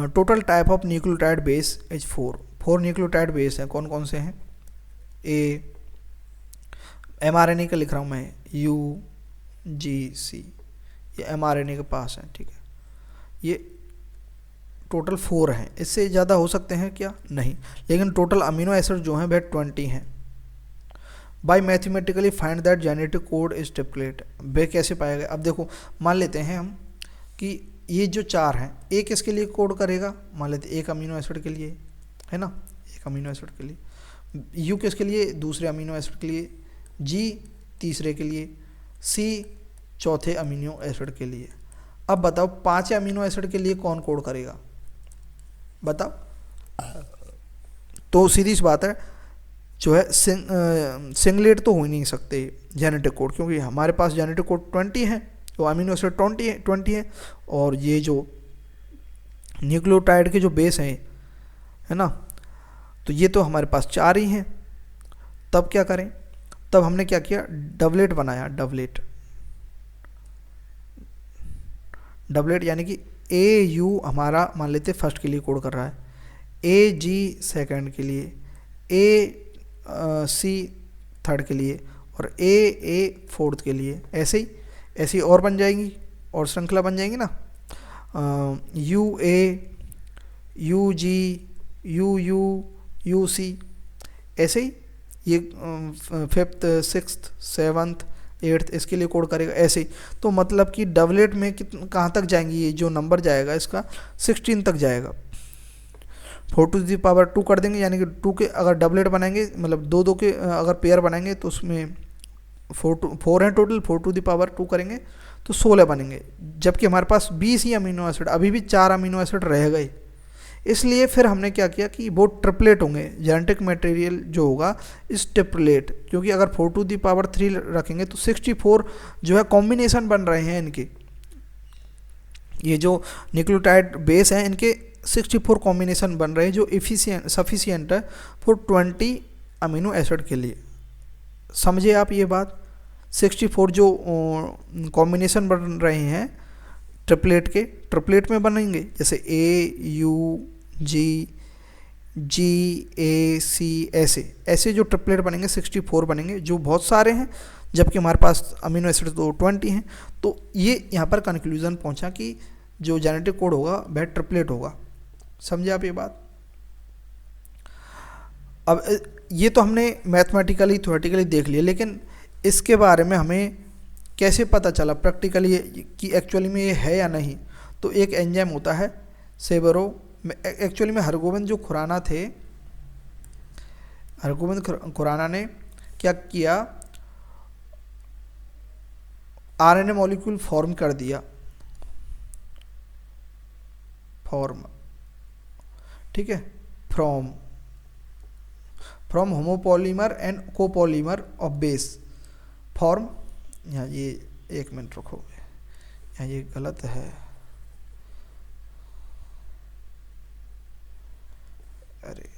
Total type of nucleotide base is 4 nucleotide base हैं। कौन कौन से हैं? mRNA का लिख रहा हूँ मैं, UGC, ये mRNA के पास है, ठीक है। ये टोटल 4 हैं, इससे ज़्यादा हो सकते हैं क्या? नहीं, लेकिन टोटल अमीनो एसिड जो हैं वह 20 हैं। By mathematically find that genetic code is triplet, वे कैसे पाया गया? अब देखो, मान लेते हैं हम कि ये जो 4 हैं, एक किसके लिए कोड करेगा? मान लेते एक अमीनो एसिड के लिए, है ना, एक अमीनो एसिड के लिए। U किसके लिए? दूसरे अमीनो एसिड के लिए। G तीसरे के लिए। C चौथे अमीनो एसिड के लिए। अब बताओ 5 अमीनो एसिड के लिए कौन कोड करेगा? बताओ। तो सीधी सी बात है, जो है सिंगलेट तो हो ही नहीं सकते जेनेटिक कोड, क्योंकि हमारे पास जेनेटिक कोड 20 है, तो अमीनो एसिड 20 है, और ये जो न्यूक्लियोटाइड के जो बेस हैं, है ना, तो ये तो हमारे पास 4 ही हैं। तब क्या करें? तब हमने क्या किया? डबलेट बनाया। डबलेट यानी कि AU हमारा मान लेते फर्स्ट के लिए कोड कर रहा है, AG सेकंड के लिए, AC थर्ड के लिए, और AA फोर्थ के लिए। ऐसे ही और बन जाएंगी, और श्रृंखला बन जाएंगी ना, UA, UG, UU, UC, ऐसे ही ये 5th 6th 7th 8th इसके लिए कोड करेगा, ऐसे ही। तो मतलब कि डबलेट में कहाँ तक जाएंगी? ये जो नंबर जाएगा इसका 16 तक जाएगा। 4 to the power 2 कर देंगे, यानी कि 2 के अगर डबलेट बनाएंगे, मतलब 2 के अगर पेयर बनाएंगे तो उसमें 4 हैं टोटल, 4 to the power 2 करेंगे तो 16 बनेंगे। जबकि हमारे पास 20 ही अमीनो एसिड, अभी भी 4 अमीनो एसिड रह गए। इसलिए फिर हमने क्या किया कि वो ट्रिपलेट होंगे, जेनेटिक मटेरियल जो होगा इस ट्रिपलेट, क्योंकि अगर 4 to the power 3 रखेंगे तो 64 जो है कॉम्बिनेशन बन रहे हैं इनके, ये जो न्यूक्लियोटाइड बेस हैं इनके 64 कॉम्बिनेशन बन रहे हैं, जो सफिशिएंट है फॉर 20 अमीनो एसिड के लिए। समझे आप ये बात? 64 जो कॉम्बिनेशन बन रहे हैं ट्रिपलेट में बनेंगे, जैसे AUG, GAC, ऐसे जो ट्रिपलेट बनेंगे 64 बनेंगे, जो बहुत सारे हैं, जबकि हमारे पास अमीनो एसिड तो 20 हैं। तो ये यहाँ पर कंक्लूजन पहुँचा कि जो जेनेटिक कोड होगा वह ट्रिपलेट होगा। समझे आप ये बात? अब ये तो हमने मैथमेटिकली थ्योरेटिकली देख लिया, लेकिन इसके बारे में हमें कैसे पता चला प्रैक्टिकली कि एक्चुअली में ये है या नहीं? तो एक एंजाइम होता है सेबरो, एक्चुअली में हरगोविंद जो खुराना थे, हरगोविंद खुराना ने क्या किया, RNA मॉलिक्यूल फॉर्म कर दिया, ठीक है, from homopolymer and copolymer of base form. यहाँ ये 1 मिनट रखो, यहाँ ये गलत है, अरे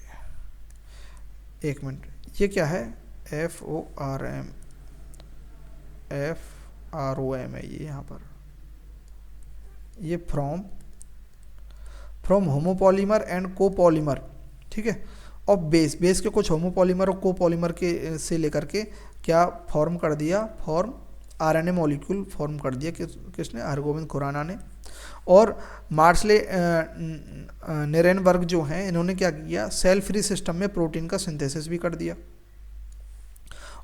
1 मिनट, ये क्या है? FORM है ये, यहाँ पर ये फ्रॉम होमोपॉलीमर एंड कोपॉलीमर, ठीक है, और बेस के कुछ होमोपॉलीमर और कोपॉलीमर के से लेकर के क्या फॉर्म कर दिया? RNA मॉलिक्यूल फॉर्म कर दिया। किसने? हरगोविंद खुराना ने। और मार्शले निरेनबर्ग जो हैं, इन्होंने क्या किया? सेल फ्री सिस्टम में प्रोटीन का सिंथेसिस भी कर दिया।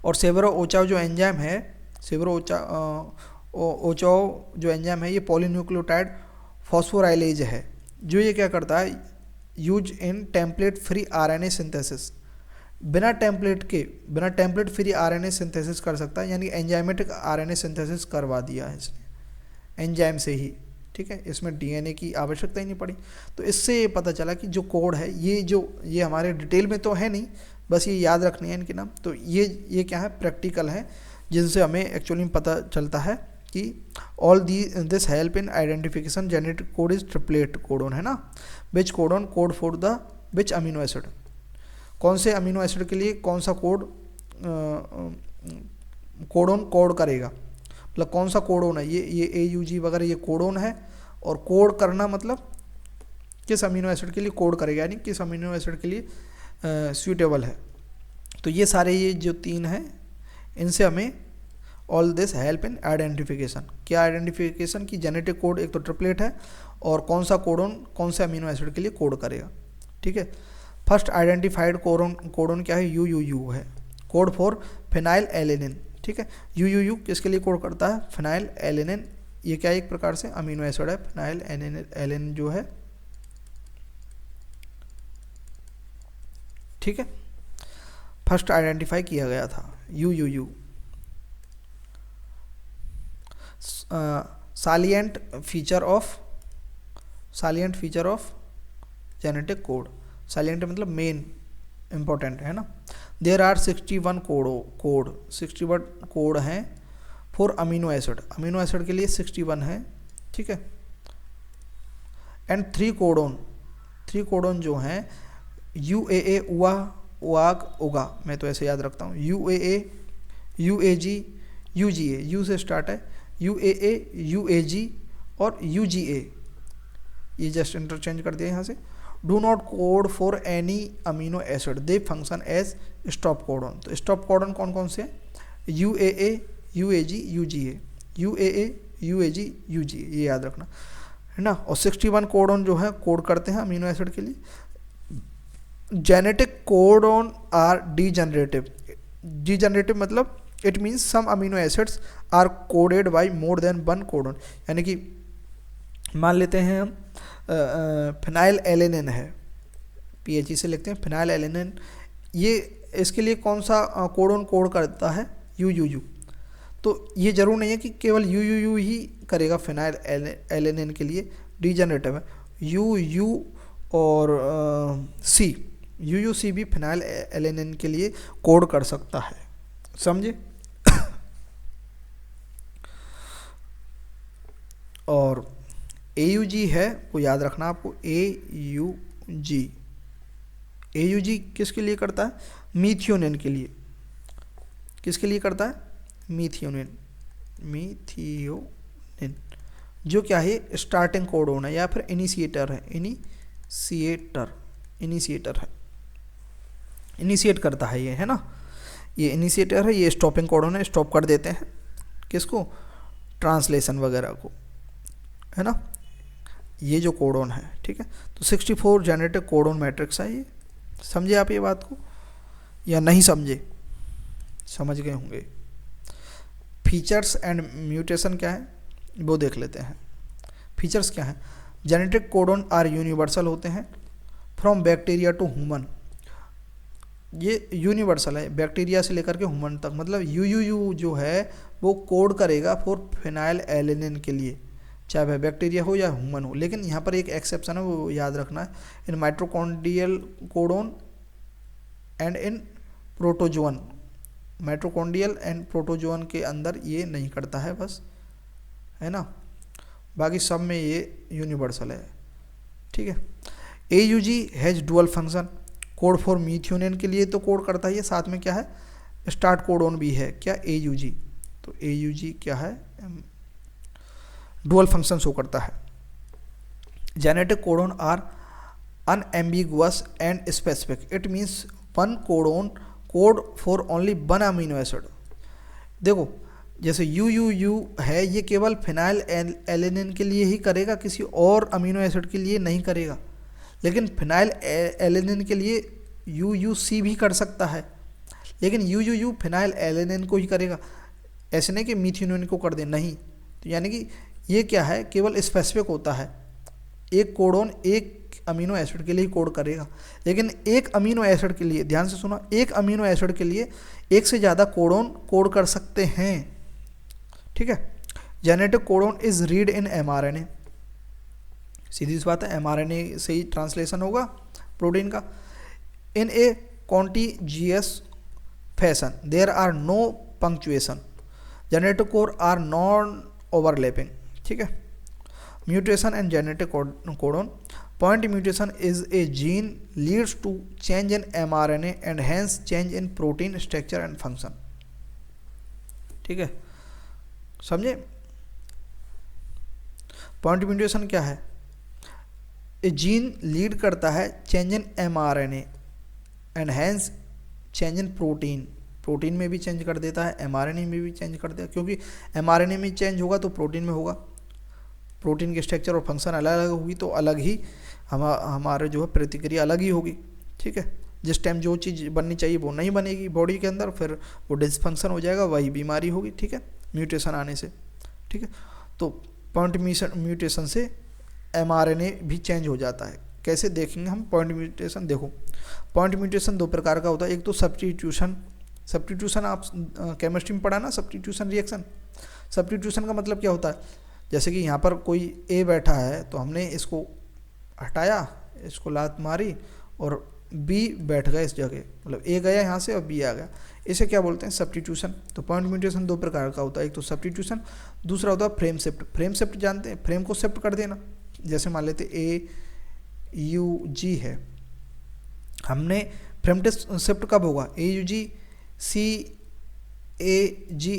और सेबरो ओचाओ जो एंजाइम है, ओचाओ जो एंजाइम है, ये पॉलीन्यूक्लियोटाइड फॉस्फोराइलेज है, जो ये क्या करता है, use in template free RNA synthesis, बिना टेम्पलेट फ्री आरएनए सिंथेसिस कर सकता है, यानी एंजाइमेटिक आरएनए सिंथेसिस करवा दिया है इसने एंजाइम से ही, ठीक है, इसमें डीएनए की आवश्यकता ही नहीं पड़ी। तो इससे ये पता चला कि जो कोड है ये हमारे डिटेल में तो है नहीं, बस ये याद रखने हैं इनके नाम। तो ये क्या है, प्रैक्टिकल है, जिनसे हमें एक्चुअली पता चलता है कि all this help in identification genetic code is triplet codon, है ना, which codon code for the which amino acid, कौन से अमीनो एसिड के लिए कौन सा कोडोन कोड करेगा, मतलब कौन सा कोडोन है, ये AUG वगैरह ये कोडोन है, और कोड करना मतलब किस अमीनो एसिड के लिए कोड करेगा, यानी किस अमीनो एसिड के लिए सूटेबल है। तो ये सारे ये जो 3 हैं, इनसे हमें all this help in identification, क्या आइडेंटिफिकेशन की जेनेटिक कोड एक तो ट्रिपलेट है, और कौन सा कोडोन कौन से अमीनो एसिड के लिए कोड करेगा, ठीक है। फर्स्ट आइडेंटिफाइड कोडोन क्या है, UUU है, कोड फॉर फिनाइल एलेनिन, ठीक है। UUU किसके लिए कोड करता है, फिनाइल एलेनिन, ये क्या एक प्रकार से अमीनो एसिड है, फिनाइल एलेनिन जो है, ठीक है, फर्स्ट आइडेंटिफाई किया गया था UUU। Salient feature of genetic code, salient मतलब मेन इंपॉर्टेंट है ना। देयर आर 61 कोड हैं फॉर अमीनो एसिड के लिए 61 है, ठीक है। एंड 3 कोडोन जो हैं UAA उगा, मैं तो ऐसे याद रखता हूँ, UAA UAG UGA, U से स्टार्ट है, UAA UAG और UGA, ये जस्ट इंटरचेंज कर दिया यहाँ से। Do not code for any amino acid, they function as stop codon. तो स्टॉप कोडोन कौन कौन से हैं, UAA UAG UGA, UAA UAG UGA, ये याद रखना है ना। और 61 कोडोन जो है कोड करते हैं अमीनो एसिड के लिए। जेनेटिक कोडोन आर डीजनरेटिव मतलब it means some amino acids are coded by more than 1 codon, यानी कि मान लेते हैं हम फिनाइल एलेनिन है, PHE से लिखते हैं फिनाइल एलेनिन, ये इसके लिए कौन सा कोडोन कोड करता है, UUU। तो ये जरूर नहीं है कि केवल UUU ही करेगा फिनाइल एलेनिन के लिए, डीजनरेटिव है UU और UUC भी फिनाइल एलेनिन के लिए कोड कर सकता है, समझे। और AUG है वो याद रखना आपको, AUG किसके लिए करता है, मीथियोनिन के लिए, किसके लिए करता है, मीथियोनिन जो क्या है स्टार्टिंग कोडोन है या फिर इनिशिएटर है, इनिशिएटर है, इनिशिएट करता है ये, है ना, ये इनिशिएटर है, ये स्टॉपिंग कोडोन है, स्टॉप कर देते हैं किसको, ट्रांसलेशन वगैरह को, है ना, ये जो कोडोन है, ठीक है। तो 64 जेनेटिक कोडोन मैट्रिक्स है ये, समझे आप ये बात को या नहीं समझे, समझ गए होंगे। फीचर्स एंड म्यूटेशन क्या है वो देख लेते हैं। फीचर्स क्या है, जेनेटिक कोडोन आर यूनिवर्सल होते हैं फ्रॉम बैक्टीरिया टू ह्यूमन, ये यूनिवर्सल है बैक्टीरिया से लेकर के ह्यूमन तक, मतलब UUU जो है वो कोड करेगा फॉर फिनाइल एलेनिन के लिए, चाहे वह बैक्टीरिया हो या ह्यूमन हो। लेकिन यहाँ पर एक एक्सेप्शन है, वो याद रखना है, in mitochondrial codon and in protozoan, mitochondrial and protozoan के अंदर ये नहीं करता है बस, है ना, बाकी सब में ये यूनिवर्सल है, ठीक है। AUG has dual function, code for मीथियोनिन के लिए तो कोड करता है ये, साथ में क्या है स्टार्ट कोडोन भी है क्या, AUG। तो AUG क्या है, डुअल फंक्शन शो करता है। Genetic codon are unambiguous and specific, it means one codon code for only 1 amino acid. देखो जैसे UUU है ये केवल फिनाइल एलेनिन के लिए ही करेगा, किसी और अमीनो एसिड के लिए नहीं करेगा। लेकिन फिनाइल एलेनिन के लिए UUC भी कर सकता है, लेकिन UUU फिनाइल एलेनिन को ही करेगा, ऐसे नहीं कि मीथियोनिन को कर दे, नहीं। तो यानी कि ये क्या है, केवल स्पेसिफिक होता है, एक कोडोन एक अमीनो एसिड के लिए ही कोड करेगा, लेकिन एक अमीनो एसिड के लिए, ध्यान से सुनो, एक अमीनो एसिड के लिए एक से ज़्यादा कोडोन कोड कर सकते हैं, ठीक है। Genetic codon is read in mRNA, सीधी सी बात है, mRNA से ही ट्रांसलेशन होगा प्रोटीन का। In a contiguous fashion there are no punctuation, genetic code are non overlapping, ठीक है। Mutation and genetic codon, point mutation is a gene leads to change in mRNA and hence change in protein structure and function, ठीक है, समझे। Point mutation क्या है, a gene lead करता है change in mRNA and hence change in protein, protein में भी change कर देता है, mRNA में भी चेंज कर देता है, क्योंकि mRNA में चेंज होगा तो प्रोटीन में होगा, प्रोटीन के स्ट्रक्चर और फंक्शन अलग अलग होगी तो अलग ही हमारे जो है प्रतिक्रिया अलग ही होगी, ठीक है। जिस टाइम जो चीज़ बननी चाहिए वो नहीं बनेगी बॉडी के अंदर, फिर वो डिसफंक्शन हो जाएगा, वही बीमारी होगी, ठीक है, म्यूटेशन आने से, ठीक है। तो पॉइंट म्यूटेशन से mRNA भी चेंज हो जाता है। कैसे देखेंगे हम पॉइंट म्यूटेशन, देखो पॉइंट म्यूटेशन दो प्रकार का होता है, एक तो सब्स्टिट्यूशन, सब्स्टिट्यूशन आप केमिस्ट्री में पढ़ा ना, सब्स्टिट्यूशन रिएक्शन। सब्स्टिट्यूशन का मतलब क्या होता है, जैसे कि यहाँ पर कोई A बैठा है तो हमने इसको हटाया, इसको लात मारी और B बैठ गया इस जगह, मतलब A गया यहाँ से और B आ गया, इसे क्या बोलते हैं, सब्स्टिट्यूशन। तो पॉइंट म्यूटेशन दो प्रकार का होता है, एक तो सब्स्टिट्यूशन, दूसरा होता है फ्रेम शिफ्ट। फ्रेम शिफ्ट जानते हैं, फ्रेम को शिफ्ट कर देना, जैसे मान लेते AUG है, हमने फ्रेम शिफ्ट कब होगा, AUG CAG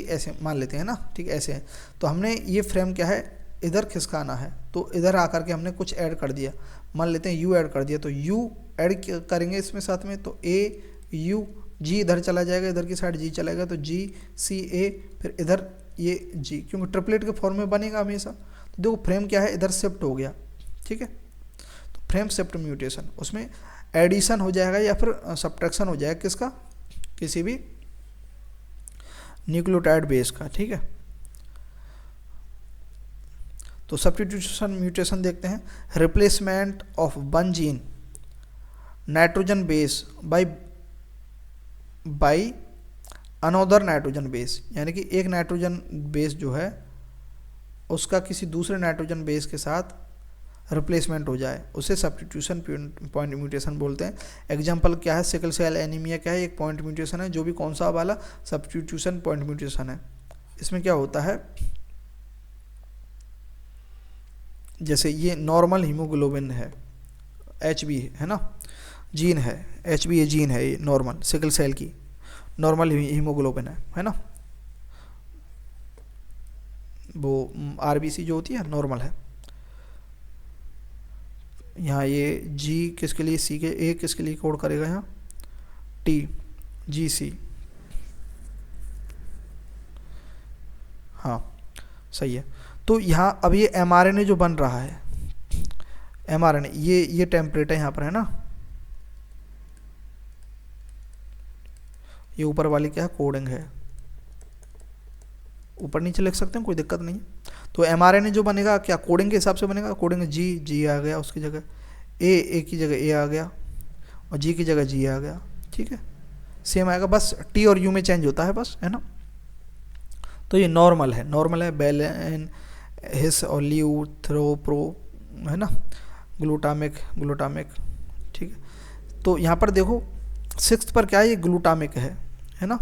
ऐसे मान लेते हैं ना, ठीक है, ऐसे है। तो हमने ये फ्रेम क्या है इधर खिसकाना है, तो इधर आकर के हमने कुछ ऐड कर दिया, मान लेते हैं U ऐड कर दिया, तो U ऐड करेंगे इसमें साथ में, तो AUG इधर चला जाएगा, इधर की साइड G चलेगा, तो GCA, फिर इधर ये G, क्योंकि ट्रिपलेट के फॉर्म में बनेगा हमेशा। तो देखो फ्रेम क्या है इधर शिफ्ट हो गया, ठीक है। तो फ्रेम शिफ्ट म्यूटेशन, उसमें एडिशन हो जाएगा या फिर सब्ट्रैक्शन हो जाएगा, किसका, किसी भी न्यूक्लियोटाइड बेस का, ठीक है। तो सब्स्टिट्यूशन म्यूटेशन देखते हैं, replacement of one gene nitrogen base by another nitrogen base, यानी कि एक नाइट्रोजन बेस जो है उसका किसी दूसरे नाइट्रोजन बेस के साथ रिप्लेसमेंट हो जाए, उसे सब्स्टिट्यूशन पॉइंट म्यूटेशन बोलते हैं। एग्जांपल क्या है, सिकल सेल एनीमिया क्या है, एक पॉइंट म्यूटेशन है, जो भी कौन सा वाला सब्स्टिट्यूशन पॉइंट म्यूटेशन है। इसमें क्या होता है, जैसे ये नॉर्मल हीमोग्लोबिन है, HB है ना, जीन है, HB ये जीन है, ये नॉर्मल सिकल सेल की नॉर्मल हीमोग्लोबिन है ना, वो RBC जो होती है नॉर्मल है। यहाँ ये G किसके लिए, C के, A किसके लिए कोड करेगा, यहाँ TGC, हाँ सही है। तो यहाँ अब ये mRNA जो बन रहा है, mRNA ये टेम्पलेट है यहाँ पर, है ना, ये ऊपर वाली क्या है, कोडिंग है, ऊपर नीचे लिख सकते हैं, कोई दिक्कत नहीं। तो mRNA जो बनेगा क्या कोडिंग के हिसाब से बनेगा, कोडिंग G आ गया, उसकी जगह A की जगह A आ गया और G की जगह G आ गया, ठीक है, सेम आएगा, बस T और U में चेंज होता है बस, है ना। तो ये नॉर्मल है बेलेन हिस और ल्यू थ्रो प्रो, है ना, ग्लूटामिक, ठीक है। तो यहाँ पर देखो 6th पर क्या है, ये ग्लूटामिक है ना,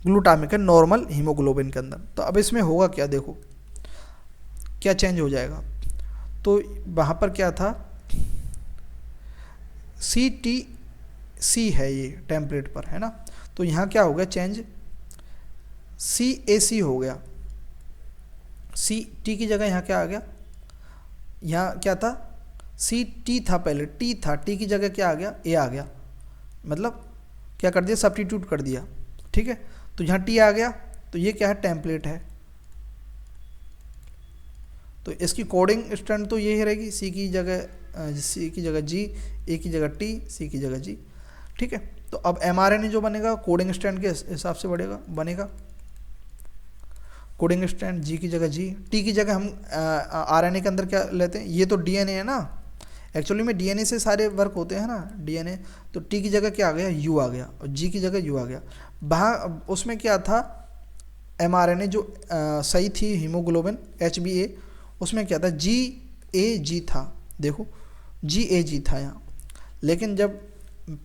ग्लूटामिक है नॉर्मल हीमोग्लोबिन के अंदर। तो अब इसमें होगा क्या, देखो क्या चेंज हो जाएगा। तो वहाँ पर क्या था, CTC है ये टेम्पलेट पर, है ना, तो यहाँ क्या हो गया चेंज, CAC हो गया, T की जगह यहाँ क्या आ गया, यहाँ क्या था, CT था पहले, T था, T की जगह क्या आ गया, A आ गया, मतलब क्या कर दिया, सब्स्टिट्यूट कर दिया, ठीक है। तो यहाँ T आ गया, तो ये क्या है, टेम्पलेट है, तो इसकी कोडिंग स्ट्रैंड तो यही रहेगी, C की जगह G, A की जगह T, C की जगह G, ठीक है। तो अब mRNA जो बनेगा कोडिंग स्ट्रैंड के हिसाब से बनेगा, कोडिंग स्ट्रैंड, जी की जगह जी, टी की जगह हम आरएनए के अंदर क्या लेते हैं, ये तो डीएनए है ना, एक्चुअली में डीएनए से सारे वर्क होते हैं ना डीएनए, तो टी की जगह क्या आ गया, यू आ गया, और जी की जगह यू आ गया। वहाँ उसमें क्या था, एमआरएनए जो सही थी हीमोग्लोबिन एचबीए, उसमें क्या था, जी ए जी था, देखो जी ए जी था यहाँ, लेकिन जब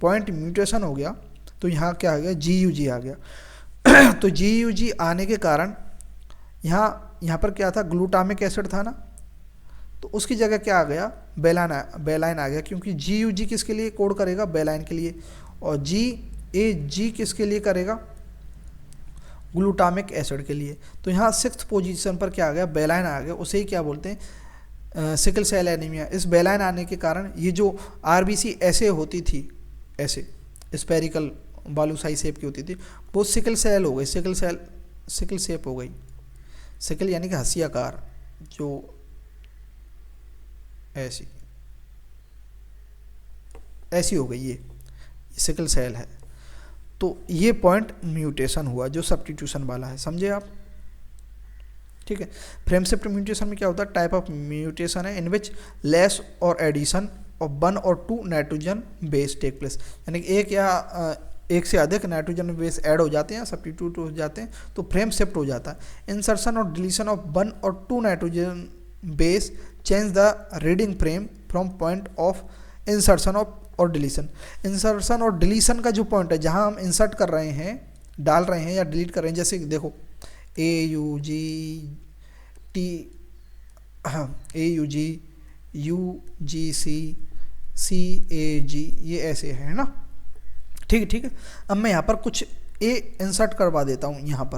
पॉइंट म्यूटेशन हो गया तो यहाँ क्या आ गया, जी यू जी आ गया। तो जी यू जी आने के कारण यहाँ पर क्या था, ग्लूटामिक एसिड था ना, तो उसकी जगह क्या आ गया, बेलाइन आ गया, क्योंकि जी यू जी किसके लिए कोड करेगा, बेलाइन के लिए, और जी ए जी किसके लिए करेगा, ग्लूटामिक एसिड के लिए। तो यहाँ 6th पोजीशन पर क्या आ गया, बेलाइन आ गया, उसे ही क्या बोलते हैं, सिकल सेल एनीमिया। इस बेलाइन आने के कारण ये जो आरबीसी ऐसे होती थी, ऐसे स्पेरिकल बालूशाही शेप की होती थी, वो सिकल सेल हो गई, सिकल शेप हो गई, सिकल यानी कि हंसी आकार, जो ऐसी हो गई, ये सिकल सेल है। तो ये पॉइंट म्यूटेशन हुआ जो सब्स्टिट्यूशन वाला है, समझे आप, ठीक है। फ्रेम शिफ्ट म्यूटेशन में क्या होता है, टाइप ऑफ म्यूटेशन है इन विच लेस और एडिशन ऑफ 1 और 2 नाइट्रोजन बेस टेक प्लेस, यानी कि एक से अधिक नाइट्रोजन बेस ऐड हो जाते हैं, सब्स्टिट्यूट हो जाते हैं, तो फ्रेम शिफ्ट हो जाता है। इंसर्शन और डिलीशन ऑफ 1 और 2 nitrogen base change the reading frame from point of insertion और डिलीशन। इंसर्शन और डिलीशन का जो पॉइंट है, जहां हम इंसर्ट कर रहे हैं, डाल रहे हैं या डिलीट कर रहे हैं, जैसे देखो A U G T, A U G, U G C, C A G, ये ऐसे है ना, ठीक है। अब मैं यहाँ पर कुछ ए इंसर्ट करवा देता हूँ यहाँ पर,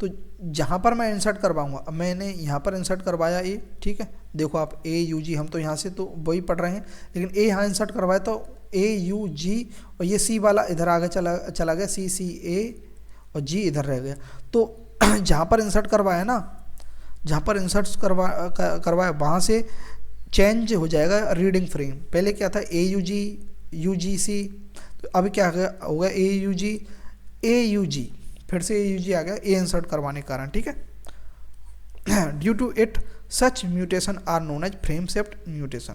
तो जहाँ पर मैं इंसर्ट करवाऊँगा, अब मैंने यहाँ पर इंसर्ट करवाया ए, ठीक है, देखो आप ए यू जी, हम तो यहाँ से तो वही पढ़ रहे हैं, लेकिन ए यहाँ इंसर्ट करवाया तो ए यू जी, और ये सी वाला इधर आगे चला गया, सी सी ए, और जी इधर रह गया। तो जहाँ पर इंसर्ट करवाया ना, जहाँ पर इंसर्ट करवाया वहाँ से चेंज हो जाएगा रीडिंग फ्रेम। पहले क्या था, ए यू जी, यू जी सी, तो अभी क्या होगा, ए यू जी, ए यू जी, फिर से ए यू जी आ गया ए इंसर्ट करवाने के कारण, ठीक है। Due to it such mutation are known as frame shift mutation,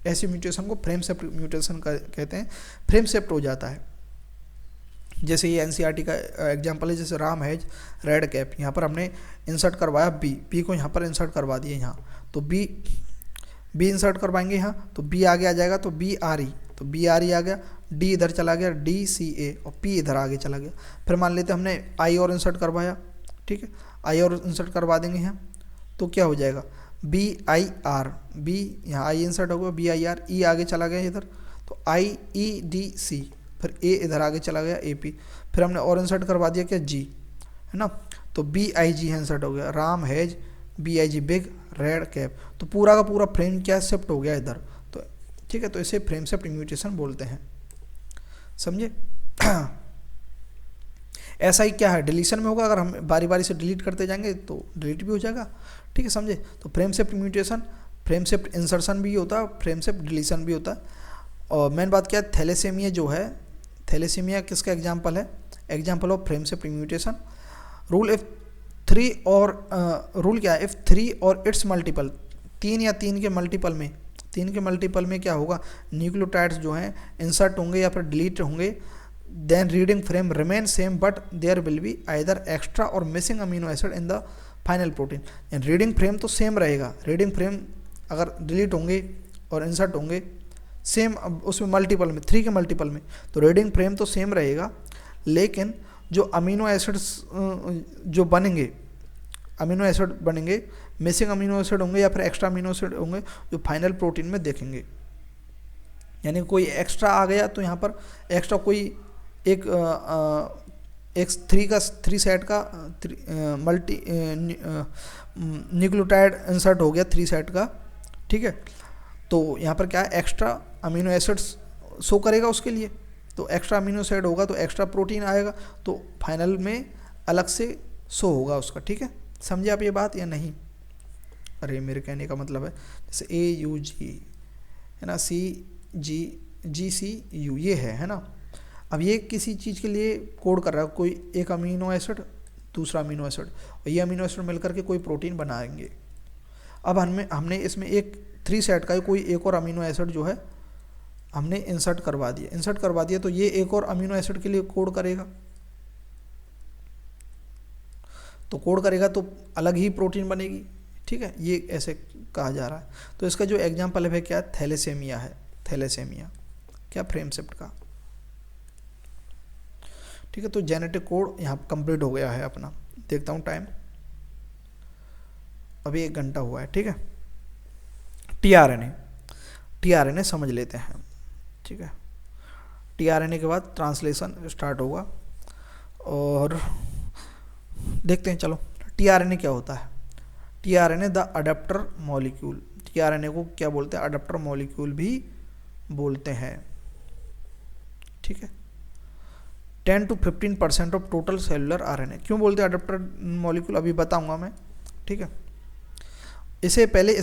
ऐसी म्यूटेशन को फ्रेम शिफ्ट म्यूटेशन कहते हैं, फ्रेम शिफ्ट हो जाता है। जैसे ये एनसीईआरटी का एग्जांपल है, जैसे राम हैज रेड कैप, यहाँ पर हमने इंसर्ट करवाया बी को यहाँ पर इंसर्ट करवा दिए यहाँ, तो बी इंसर्ट करवाएंगे यहाँ, तो बी आगे आ जाएगा, तो बी आर ई, तो बी आर ई आ गया, डी इधर चला गया, डी सी ए, और पी इधर आगे चला गया। फिर मान लेते हमने आई और इंसर्ट करवाया, ठीक है, आई और इंसर्ट करवा देंगे यहाँ, तो क्या हो जाएगा, बी आई आर, बी यहाँ आई इंसर्ट होगा, बी आई आर, ई आगे चला गया इधर, तो आई ई डी सी, फिर ए इधर आगे चला गया, ए पी, फिर हमने और इंसर्ट करवा दिया क्या, जी, है ना, तो बी आई जी इंसर्ट हो गया, Ram has B I G big red cap, तो पूरा का पूरा फ्रेम क्या शिफ्ट हो गया इधर, तो ठीक है, तो इसे फ्रेम शिफ्ट म्यूटेशन बोलते हैं, समझे। ऐसा ही क्या है, डिलीशन में होगा, अगर हम बारी बारी से डिलीट करते जाएंगे तो डिलीट भी हो जाएगा, ठीक है, समझे। तो frame shift mutation, frame shift insertion भी होता है, फ्रेम शिफ्ट डिलीशन भी होता है। और मेन बात क्या है, थैलेसीमिया जो है, थैलेसीमिया किसका एग्जाम्पल है, example of frame shift mutation. Rule if 3 और रूल क्या है, इफ 3 और इट्स मल्टीपल, 3 या 3 के मल्टीपल में क्या होगा, न्यूक्लियोटाइड्स जो हैं इंसर्ट होंगे या फिर डिलीट होंगे, then reading frame remain same but there will be either extra or missing amino acid in the final protein. Reading frame तो सेम रहेगा, रीडिंग फ्रेम अगर डिलीट होंगे और इंसर्ट होंगे सेम, उसमें मल्टीपल में 3 के मल्टीपल में, तो रीडिंग फ्रेम तो सेम रहेगा, लेकिन जो अमीनो एसिड्स जो बनेंगे, अमीनो एसिड बनेंगे, मिसिंग अमीनो एसिड होंगे या फिर एक्स्ट्रा अमीनो एसिड होंगे जो फाइनल प्रोटीन में देखेंगे। यानी कोई एक्स्ट्रा आ गया तो यहाँ पर एक्स्ट्रा कोई एक 3 सेट का मल्टी न्यूक्लियोटाइड इंसर्ट हो गया 3 सेट का, ठीक है, तो यहाँ पर क्या है, एक्स्ट्रा अमीनो एसिड्स शो करेगा उसके लिए, तो एक्स्ट्रा अमीनो एसिड होगा तो एक्स्ट्रा प्रोटीन आएगा, तो फाइनल में अलग से शो होगा उसका, ठीक है, समझे आप ये बात या नहीं। अरे मेरे कहने का मतलब है जैसे ए यू जी है ना, सी जी, जी सी यू, ये है ना, अब ये किसी चीज़ के लिए कोड कर रहा है, कोई एक अमीनो एसिड, दूसरा अमीनो एसिड, और ये अमीनो एसिड मिलकर के कोई प्रोटीन बनाएंगे। अब हमने इसमें एक 3 सेट का कोई एक और अमीनो एसिड जो है हमने इंसर्ट करवा दिया, तो ये एक और अमीनो एसिड के लिए कोड करेगा, तो अलग ही प्रोटीन बनेगी, ठीक है, ये ऐसे कहा जा रहा है। तो इसका जो एग्जाम्पल है क्या, थैलेसेमिया है, थैलेसेमिया क्या, फ्रेम शिफ्ट का, ठीक है। तो जेनेटिक कोड यहाँ कंप्लीट हो गया है अपना। देखता हूँ टाइम, अभी 1 घंटा हुआ है, ठीक है। टीआरएनए समझ लेते हैं, ठीक है। टीआरएनए के बाद ट्रांसलेशन स्टार्ट होगा और देखते हैं। चलो, टीआरएनए क्या होता है? TRNA the adapter molecule, tRNA को क्या बोलते हैं? अडेप्टर मॉलिक्यूल भी बोलते हैं, ठीक है। 10 to 15% of total cellular RNA. क्यों बोलते हैं अडेप्टर मॉलिक्यूल, अभी बताऊंगा मैं, ठीक है। इसे पहले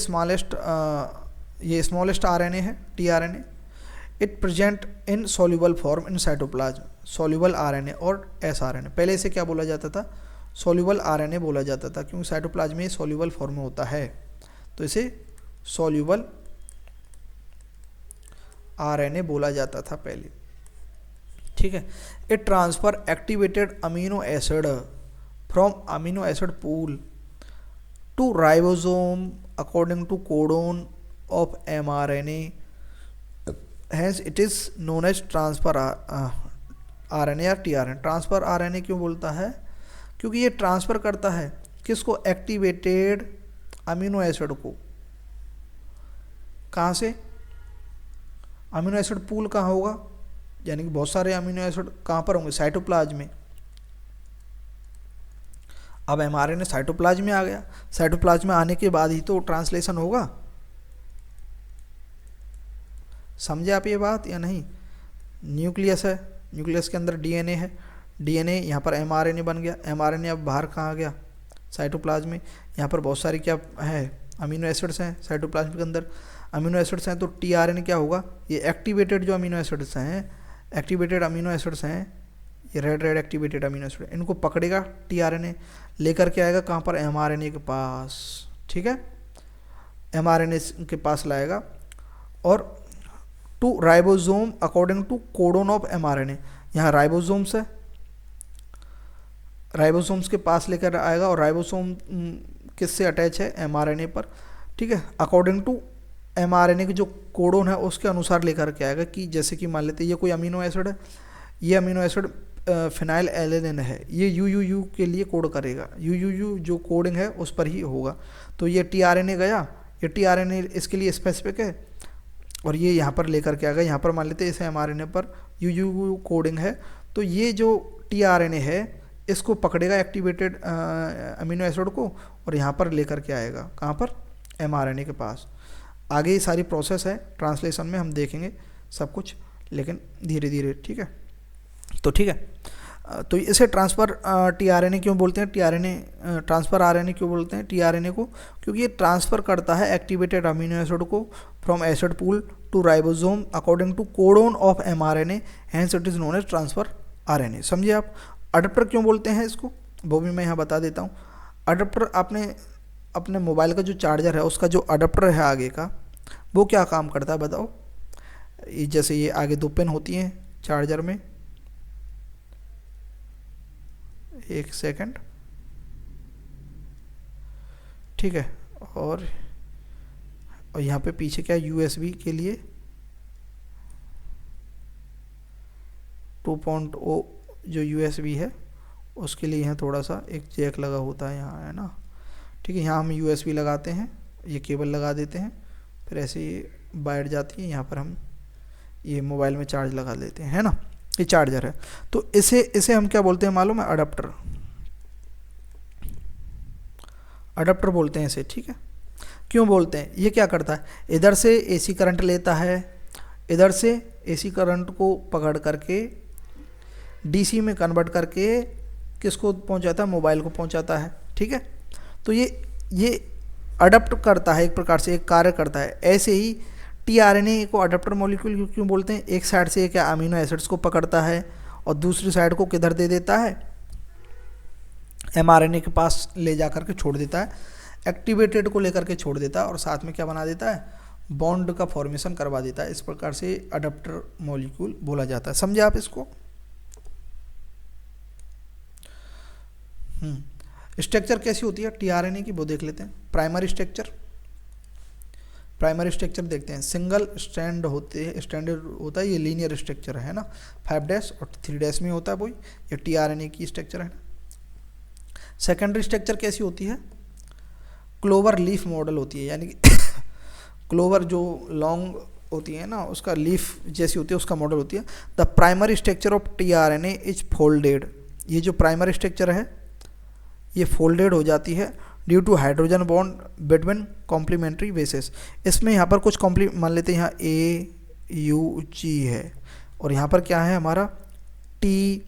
ये स्मॉलेस्ट आरएनए है tRNA. It present in soluble form in cytoplasm, soluble RNA और एसआरएनए। पहले इसे क्या बोला जाता था? सॉल्युबल आरएनए बोला जाता था, क्योंकि साइटोप्लाज्म में सॉल्युबल फॉर्म में होता है, तो इसे सॉल्युबल आरएनए बोला जाता था पहले, ठीक है। It transfer activated amino acid from amino acid pool to ribosome according to codon of mRNA, hence it is known as transfer RNA या टीआरएनए। ट्रांसफर आरएनए क्यों बोलता है? क्योंकि ये ट्रांसफर करता है किसको? एक्टिवेटेड अमीनो एसिड को। कहाँ से? अमीनो एसिड पूल कहाँ होगा? यानी कि बहुत सारे अमीनो एसिड कहाँ पर होंगे? साइटोप्लाज्म में। अब mRNA साइटोप्लाज्म में आ गया, साइटोप्लाज्म में आने के बाद ही तो ट्रांसलेशन होगा। समझे आप ये बात या नहीं? न्यूक्लियस है, न्यूक्लियस के अंदर डीएनए है, डीएनए यहाँ पर mRNA बन गया, mRNA अब बाहर कहाँ गया? साइटोप्लाज्म में। यहाँ पर बहुत सारी क्या है? अमीनो एसिड्स हैं साइटोप्लाज्म के अंदर, अमीनो एसिड्स हैं, तो टीआरएनए क्या होगा? ये एक्टिवेटेड जो अमीनो एसिड्स हैं, एक्टिवेटेड अमीनो एसिड्स हैं, ये रेड एक्टिवेटेड अमीनो एसिड, इनको पकड़ेगा टीआरएनए, लेकर के आएगा कहाँ पर? mRNA के पास, ठीक है। mRNA के पास लाएगा और to ribosome according to codon of mRNA। यहाँ राइबोसोम्स है, राइबोसोम्स के पास लेकर आएगा, और राइबोसोम किससे अटैच है? mRNA पर, ठीक है। अकॉर्डिंग टू mRNA के जो कोडोन है उसके अनुसार लेकर के आएगा, कि जैसे कि मान लेते हैं ये कोई अमीनो एसिड है, ये अमीनो एसिड फिनाइल एलेनिन है, ये UUU के लिए कोड करेगा, UUU जो कोडिंग है उस पर ही होगा। तो ये टीआरएनए गया, ये टीआरएनए इसके लिए स्पेसिफिक है, और ये यहाँ पर लेकर के आएगा, यहाँ पर मान लेते हैं इसे mRNA पर UUU कोडिंग है, तो ये जो टीआरएनए है इसको पकड़ेगा एक्टिवेटेड अमीनो एसिड को, और यहाँ पर लेकर के आएगा कहाँ पर? mRNA के पास। आगे ये सारी प्रोसेस है, ट्रांसलेशन में हम देखेंगे सब कुछ, लेकिन धीरे धीरे, ठीक है। तो ठीक है, तो इसे ट्रांसफ़र टीआरएनए क्यों बोलते हैं? टीआरएनए ट्रांसफ़र आरएनए क्यों बोलते हैं टीआरएनए को? क्योंकि ये ट्रांसफ़र करता है एक्टिवेटेड अमीनो एसिड को from acid pool to ribosome according to codon of mRNA, hence it is known as transfer RNA. समझिए आप। अडेप्टर क्यों बोलते हैं इसको, वो भी मैं यहाँ बता देता हूँ। अडेप्टर, आपने अपने मोबाइल का जो चार्जर है उसका जो अडेप्टर है आगे का, वो क्या काम करता है बताओ? जैसे ये आगे 2 पिन होती हैं चार्जर में, एक सेकंड, ठीक है, और यहाँ पे पीछे क्या USB के लिए 2.0 जो USB है उसके लिए यहाँ थोड़ा सा एक जैक लगा होता है यहाँ, है ना, ठीक है। यहाँ हम USB लगाते हैं, ये केबल लगा देते हैं, फिर ऐसे ये बैठ जाती है, यहाँ पर हम ये मोबाइल में चार्ज लगा लेते हैं, है ना। ये चार्जर है, तो इसे हम क्या बोलते हैं मालूम है? अडेप्टर, अडेप्टर बोलते हैं इसे, ठीक है। क्यों बोलते हैं? ये क्या करता है? इधर से AC करंट लेता है, इधर से AC करंट को पकड़ करके DC में कन्वर्ट करके किसको पहुंचाता है? मोबाइल को पहुंचाता है, ठीक है। तो ये अडेप्ट करता है, एक प्रकार से एक कार्य करता है। ऐसे ही टीआरएनए को अडेप्टर मॉलिक्यूल क्यों बोलते हैं? एक साइड से क्या अमीनो एसिड्स को पकड़ता है और दूसरी साइड को किधर दे देता है? mRNA के पास ले जा कर के छोड़ देता है, एक्टिवेटेड को लेकर के छोड़ देता है और साथ में क्या बना देता है, बॉन्ड का फॉर्मेशन करवा देता है। इस प्रकार से अडेप्टर मॉलिक्यूल बोला जाता है। समझे आप इसको? स्ट्रक्चर कैसी होती है टीआरएनए की वो देख लेते हैं। प्राइमरी स्ट्रक्चर देखते हैं। सिंगल स्टैंड होते हैं, स्टैंडर्ड होता है, ये लीनियर स्ट्रक्चर है ना, 5' और 3' में होता है वही, ये टीआरएनए की स्ट्रक्चर है। सेकेंडरी स्ट्रक्चर कैसी होती है, क्लोवर लीफ मॉडल होती है, यानी कि क्लोवर जो लॉन्ग होती है ना, उसका लीफ जैसी होती है, उसका मॉडल होती है। The primary structure of tRNA is folded. ये जो प्राइमरी स्ट्रक्चर है ये फोल्डेड हो जाती है due to hydrogen bond between complementary bases. इसमें यहाँ पर कुछ मान लेते हैं, यहाँ AUG है और यहाँ पर क्या है हमारा T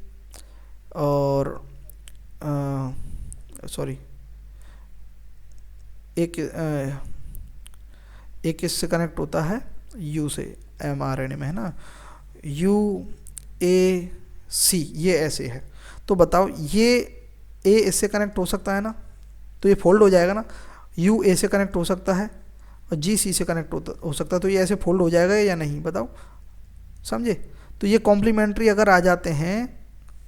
और एक इससे कनेक्ट होता है U से, mRNA में है ना, UAC, ये ऐसे है। तो बताओ ये A इससे कनेक्ट हो सकता है ना, तो ये फोल्ड हो जाएगा ना, U A से कनेक्ट हो सकता है और G C से कनेक्ट हो सकता है, तो ये ऐसे फोल्ड हो जाएगा या नहीं, बताओ, समझे? तो ये कॉम्प्लीमेंट्री अगर आ जाते हैं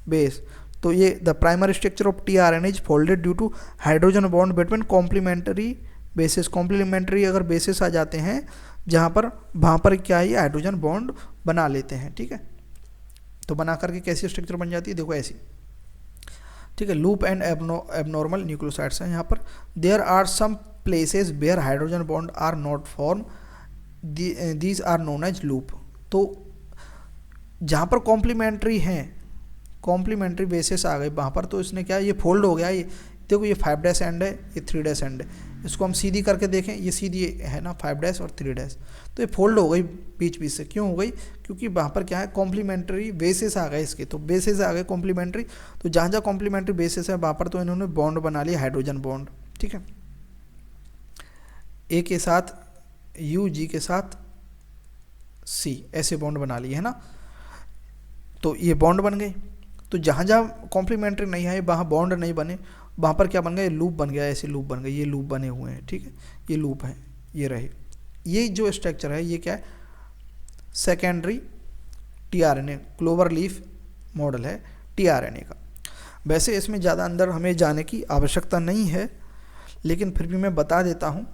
बेस, तो ये the primary structure of tRNA is folded due to hydrogen bond between complementary bases. Complementary अगर बेसिस आ जाते हैं जहाँ पर, वहाँ पर क्या है, ये हाइड्रोजन बॉन्ड बना लेते हैं, ठीक है। तो बना करके कैसी स्ट्रक्चर बन जाती है, देखो ऐसी, ठीक है। लूप एंड एबनॉर्मल न्यूक्लियोसाइड्स हैं यहाँ पर। There are some places where hydrogen bond are not form, these are known as loop. तो जहाँ पर कॉम्प्लीमेंट्री हैं, कॉम्प्लीमेंट्री बेसिस आ गई वहाँ पर, तो इसने क्या, ये फोल्ड हो गया। ये देखो, ये 5' एंड है, ये 3' एंड है। इसको हम सीधी करके देखें, ये सीधी है ना, 5' और 3', तो ये फोल्ड हो गई बीच बीच से। क्यों हो गई, क्योंकि वहाँ पर क्या है, कॉम्प्लीमेंट्री बेसिस आ गए इसके, तो बेसिस आ गए कॉम्प्लीमेंट्री। तो जहाँ जहाँ कॉम्प्लीमेंट्री बेसिस है वहाँ पर तो इन्होंने बॉन्ड बना लिया, हाइड्रोजन बॉन्ड, ठीक है। A के साथ U, G के साथ C, ऐसे बॉन्ड बना लिए है ना, तो ये बॉन्ड बन गए। तो जहाँ जहाँ कॉम्प्लीमेंट्री नहीं आए, वहाँ बॉन्ड नहीं बने, वहाँ पर क्या बन गया, लूप बन गया, ऐसे लूप बन गए, ये लूप बने हुए हैं, ठीक है, ये लूप है, ये रहे। ये जो स्ट्रक्चर है ये क्या है, secondary tRNA clover leaf model है टीआरएनए का। वैसे इसमें ज़्यादा अंदर हमें जाने की आवश्यकता नहीं है, लेकिन फिर भी मैं बता देता हूँ,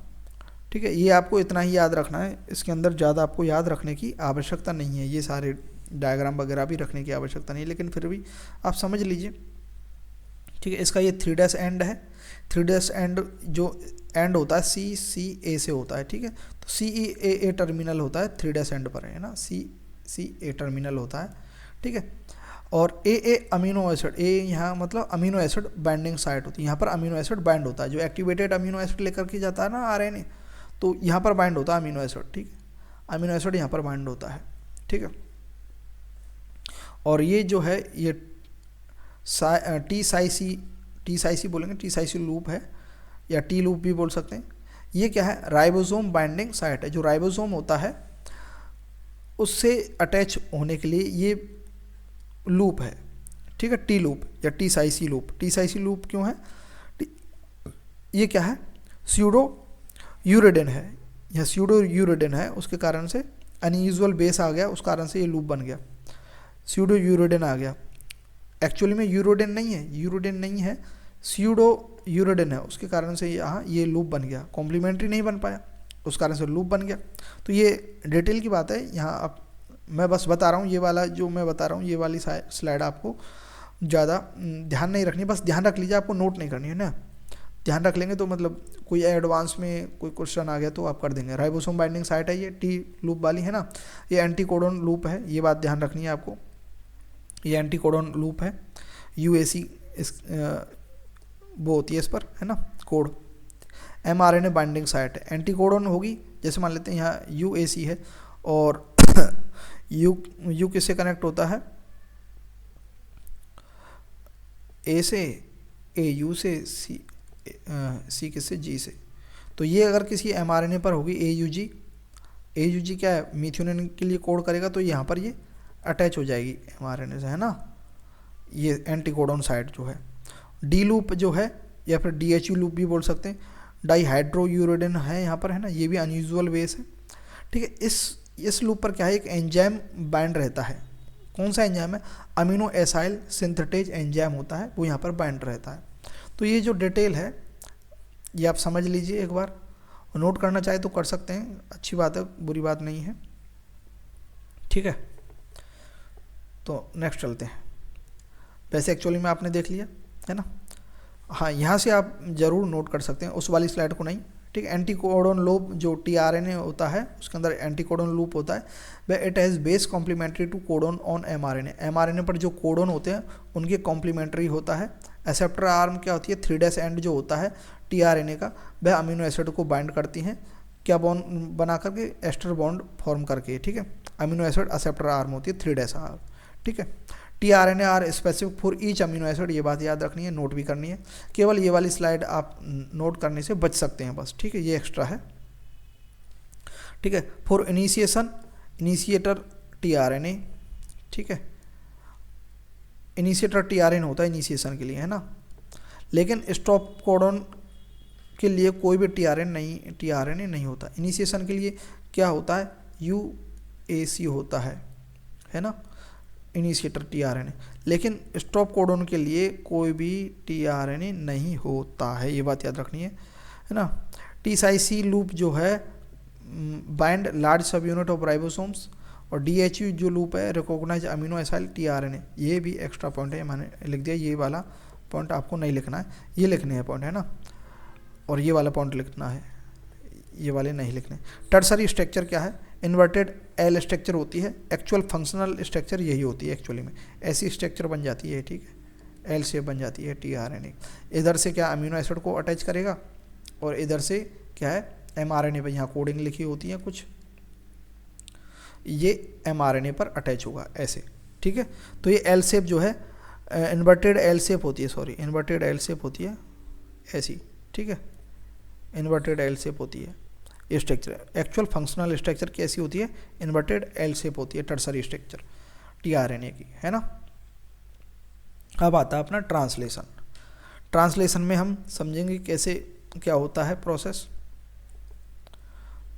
ठीक है। ये आपको इतना ही याद रखना है, इसके अंदर ज़्यादा आपको याद रखने की आवश्यकता नहीं है, ये सारे डायग्राम वगैरह भी रखने की आवश्यकता नहीं है, लेकिन फिर भी आप समझ लीजिए, ठीक है। इसका ये 3' एंड है, 3' एंड जो एंड होता है CA से होता है, ठीक है। तो CEA टर्मिनल होता है 3' एंड पर, है ना, CA टर्मिनल होता है, ठीक है। और AA अमीनो एसिड, A यहाँ मतलब अमीनो एसिड बाइंडिंग साइट होती है, यहाँ पर अमीनो एसिड बाइंड होता है, जो एक्टिवेटेड अमीनो एसिड लेकर के जाता है ना RNA, तो यहाँ पर बाइंड होता है अमीनो एसिड, ठीक है, अमीनो एसिड यहाँ पर बाइंड होता है, ठीक है। और ये जो है ये टी साइसी बोलेंगे, टी साइसी लूप है या टी लूप भी बोल सकते हैं। ये क्या है, राइबोसोम बाइंडिंग साइट है, जो राइबोसोम होता है उससे अटैच होने के लिए ये लूप है, ठीक है, टी लूप या टी साइसी लूप। टी साइसी लूप क्यों है, ये क्या है, स्यूडो यूरेडिन है, यह स्यूडो यूरेडिन है, उसके कारण से अनयूजुअल बेस आ गया, उस कारण से ये लूप बन गया, स्यूडो यूरेडिन आ गया। एक्चुअली में यूरोडिन नहीं है, स्यूडो यूरोडिन है, उसके कारण से यहाँ ये लूप बन गया, कॉम्प्लीमेंट्री नहीं बन पाया, उस कारण से लूप बन गया। तो ये डिटेल की बात है, यहाँ आप मैं बस बता रहा हूँ, ये वाला जो मैं बता रहा हूँ, ये वाली स्लाइड आपको ज़्यादा ध्यान नहीं रखनी, बस ध्यान रख लीजिए, आपको नोट नहीं करनी है ना, ध्यान रख लेंगे तो मतलब कोई एडवांस में कोई क्वेश्चन आ गया तो आप कर देंगे। राइबोसोम बाइंडिंग साइट है ये, टी लूप वाली है ना, ये एंटीकोडोन लूप है, ये बात ध्यान रखनी है आपको, ये एंटीकोडोन लूप है, UAC इस वो होती है इस पर, है ना, कोड। mRNA बाइंडिंग साइट है, एंटीकोडोन होगी, जैसे मान लेते हैं यहाँ UAC है और U किससे कनेक्ट होता है, A से, AU से, C किससे, G से। तो ये अगर किसी mRNA पर होगी AUG क्या है, मीथ्योनिन के लिए कोड करेगा, तो यहाँ पर ये अटैच हो जाएगी mRNA से, है ना, ये एंटीकोडोन साइट जो है। डी लूप जो है या फिर DHU लूप भी बोल सकते हैं, डाईहाइड्रोयूरोडिन है यहाँ पर, है ना, ये भी अनयूजुअल बेस है। ठीक है, इस लूप पर क्या है, एक एंजाइम बाइंड रहता है। कौन सा एंजाइम है? अमीनो एसाइल सिंथेटेज एंजाइम होता है, वो यहाँ पर बाइंड रहता है। तो ये जो डिटेल है ये आप समझ लीजिए, एक बार नोट करना चाहे तो कर सकते हैं, अच्छी बात है, बुरी बात नहीं है। ठीक है, तो नेक्स्ट चलते हैं। वैसे एक्चुअली में आपने देख लिया है ना, हाँ, यहाँ से आप ज़रूर नोट कर सकते हैं, उस वाली स्लाइड को नहीं। ठीक है, एंटीकोडोन लूप जो tRNA होता है उसके अंदर एंटीकोडोन लूप होता है, वह it has base complementary to codon on mRNA पर जो कोडोन होते हैं उनके कॉम्प्लीमेंट्री होता है। एक्सेप्टर आर्म क्या होती है, 3' एंड जो होता है tRNA का, वह अमीनो एसिड को बाइंड करती हैं, क्या बॉन्ड बना करके, एस्टर बॉन्ड फॉर्म करके। ठीक है, अमीनो एसिड एक्सेप्टर आर्म होती है 3' आर्म। ठीक है, tRNA are specific for each amino acid, ये बात याद रखनी है, नोट भी करनी है। केवल ये वाली स्लाइड आप नोट करने से बच सकते हैं बस। ठीक है, ये एक्स्ट्रा है। ठीक है, फॉर इनिशिएशन इनिशिएटर tRNA। ठीक है, इनिशिएटर tRNA होता है इनिशिएशन के लिए, है ना, लेकिन स्टॉप कोडोन के लिए कोई भी tRNA नहीं होता। इनिशिएशन के लिए क्या होता है, UAC होता है ना, इनिशिएटर tRNA, लेकिन स्टॉप कोडोन के लिए कोई भी tRNA नहीं होता है, ये बात याद रखनी है ना। TCIC लूप जो है बाइंड लार्ज सब यूनिट ऑफ राइबोसोम्स, और DHU जो लूप है रिकॉग्नाइज अमीनो एसाइल tRNA, ये भी एक्स्ट्रा पॉइंट है, मैंने लिख दिया। ये वाला पॉइंट आपको नहीं लिखना है, ये लिखने हैं पॉइंट, है ना, और ये वाला पॉइंट लिखना है, ये वाले नहीं लिखने। टर्सरी स्ट्रक्चर क्या है, इन्वर्टेड एल स्ट्रक्चर होती है, एक्चुअल फंक्शनल स्ट्रक्चर यही होती है एक्चुअली में, ऐसी स्ट्रक्चर बन जाती है। ठीक है, एल शेप बन जाती है tRNA। इधर से क्या अमीनो एसिड को अटैच करेगा, और इधर से क्या है mRNA पर, यहाँ कोडिंग लिखी होती है कुछ, ये mRNA पर अटैच होगा ऐसे। ठीक है, तो ये एल शेप जो है इन्वर्टेड एल शेप होती है, सॉरी इन्वर्टेड एल शेप होती है ऐसी। ठीक है, इन्वर्टेड एल शेप होती है ये स्ट्रक्चर। एक्चुअल फंक्शनल स्ट्रक्चर कैसी होती है, इन्वर्टेड एल शेप होती है टर्सरी स्ट्रक्चर tRNA की, है ना। अब आता है अपना ट्रांसलेशन। ट्रांसलेशन में हम समझेंगे कैसे क्या होता है प्रोसेस।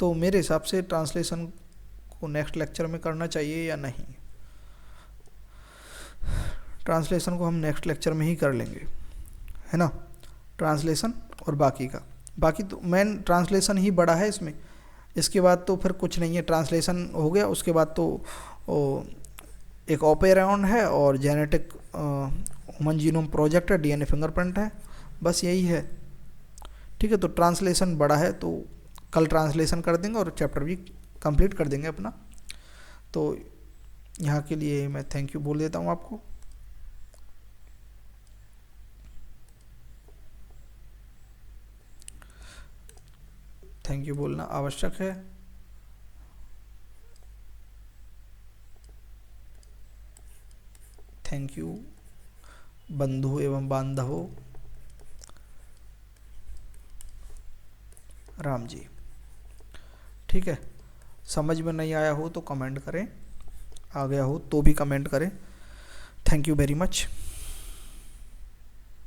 तो मेरे हिसाब से ट्रांसलेशन को नेक्स्ट लेक्चर में करना चाहिए या नहीं, ट्रांसलेशन को हम नेक्स्ट लेक्चर में ही कर लेंगे, है ना, ट्रांसलेशन और बाकी तो मेन ट्रांसलेशन ही बड़ा है इसमें। इसके बाद तो फिर कुछ नहीं है, ट्रांसलेशन हो गया, उसके बाद तो एक ऑपेरॉन है और जेनेटिक ह्यूमन जीनोम प्रोजेक्ट है, DNA फिंगरप्रिंट है, बस यही है। ठीक है, तो ट्रांसलेशन बड़ा है, तो कल ट्रांसलेशन कर देंगे और चैप्टर भी कंप्लीट कर देंगे अपना। तो यहाँ के लिए मैं थैंक यू बोल देता हूँ आपको। थैंक यू बोलना आवश्यक है। थैंक यू बंधु एवं बांधवों। राम जी। ठीक है, समझ में नहीं आया हो तो कमेंट करें, आ गया हो तो भी कमेंट करें। Thank you very much.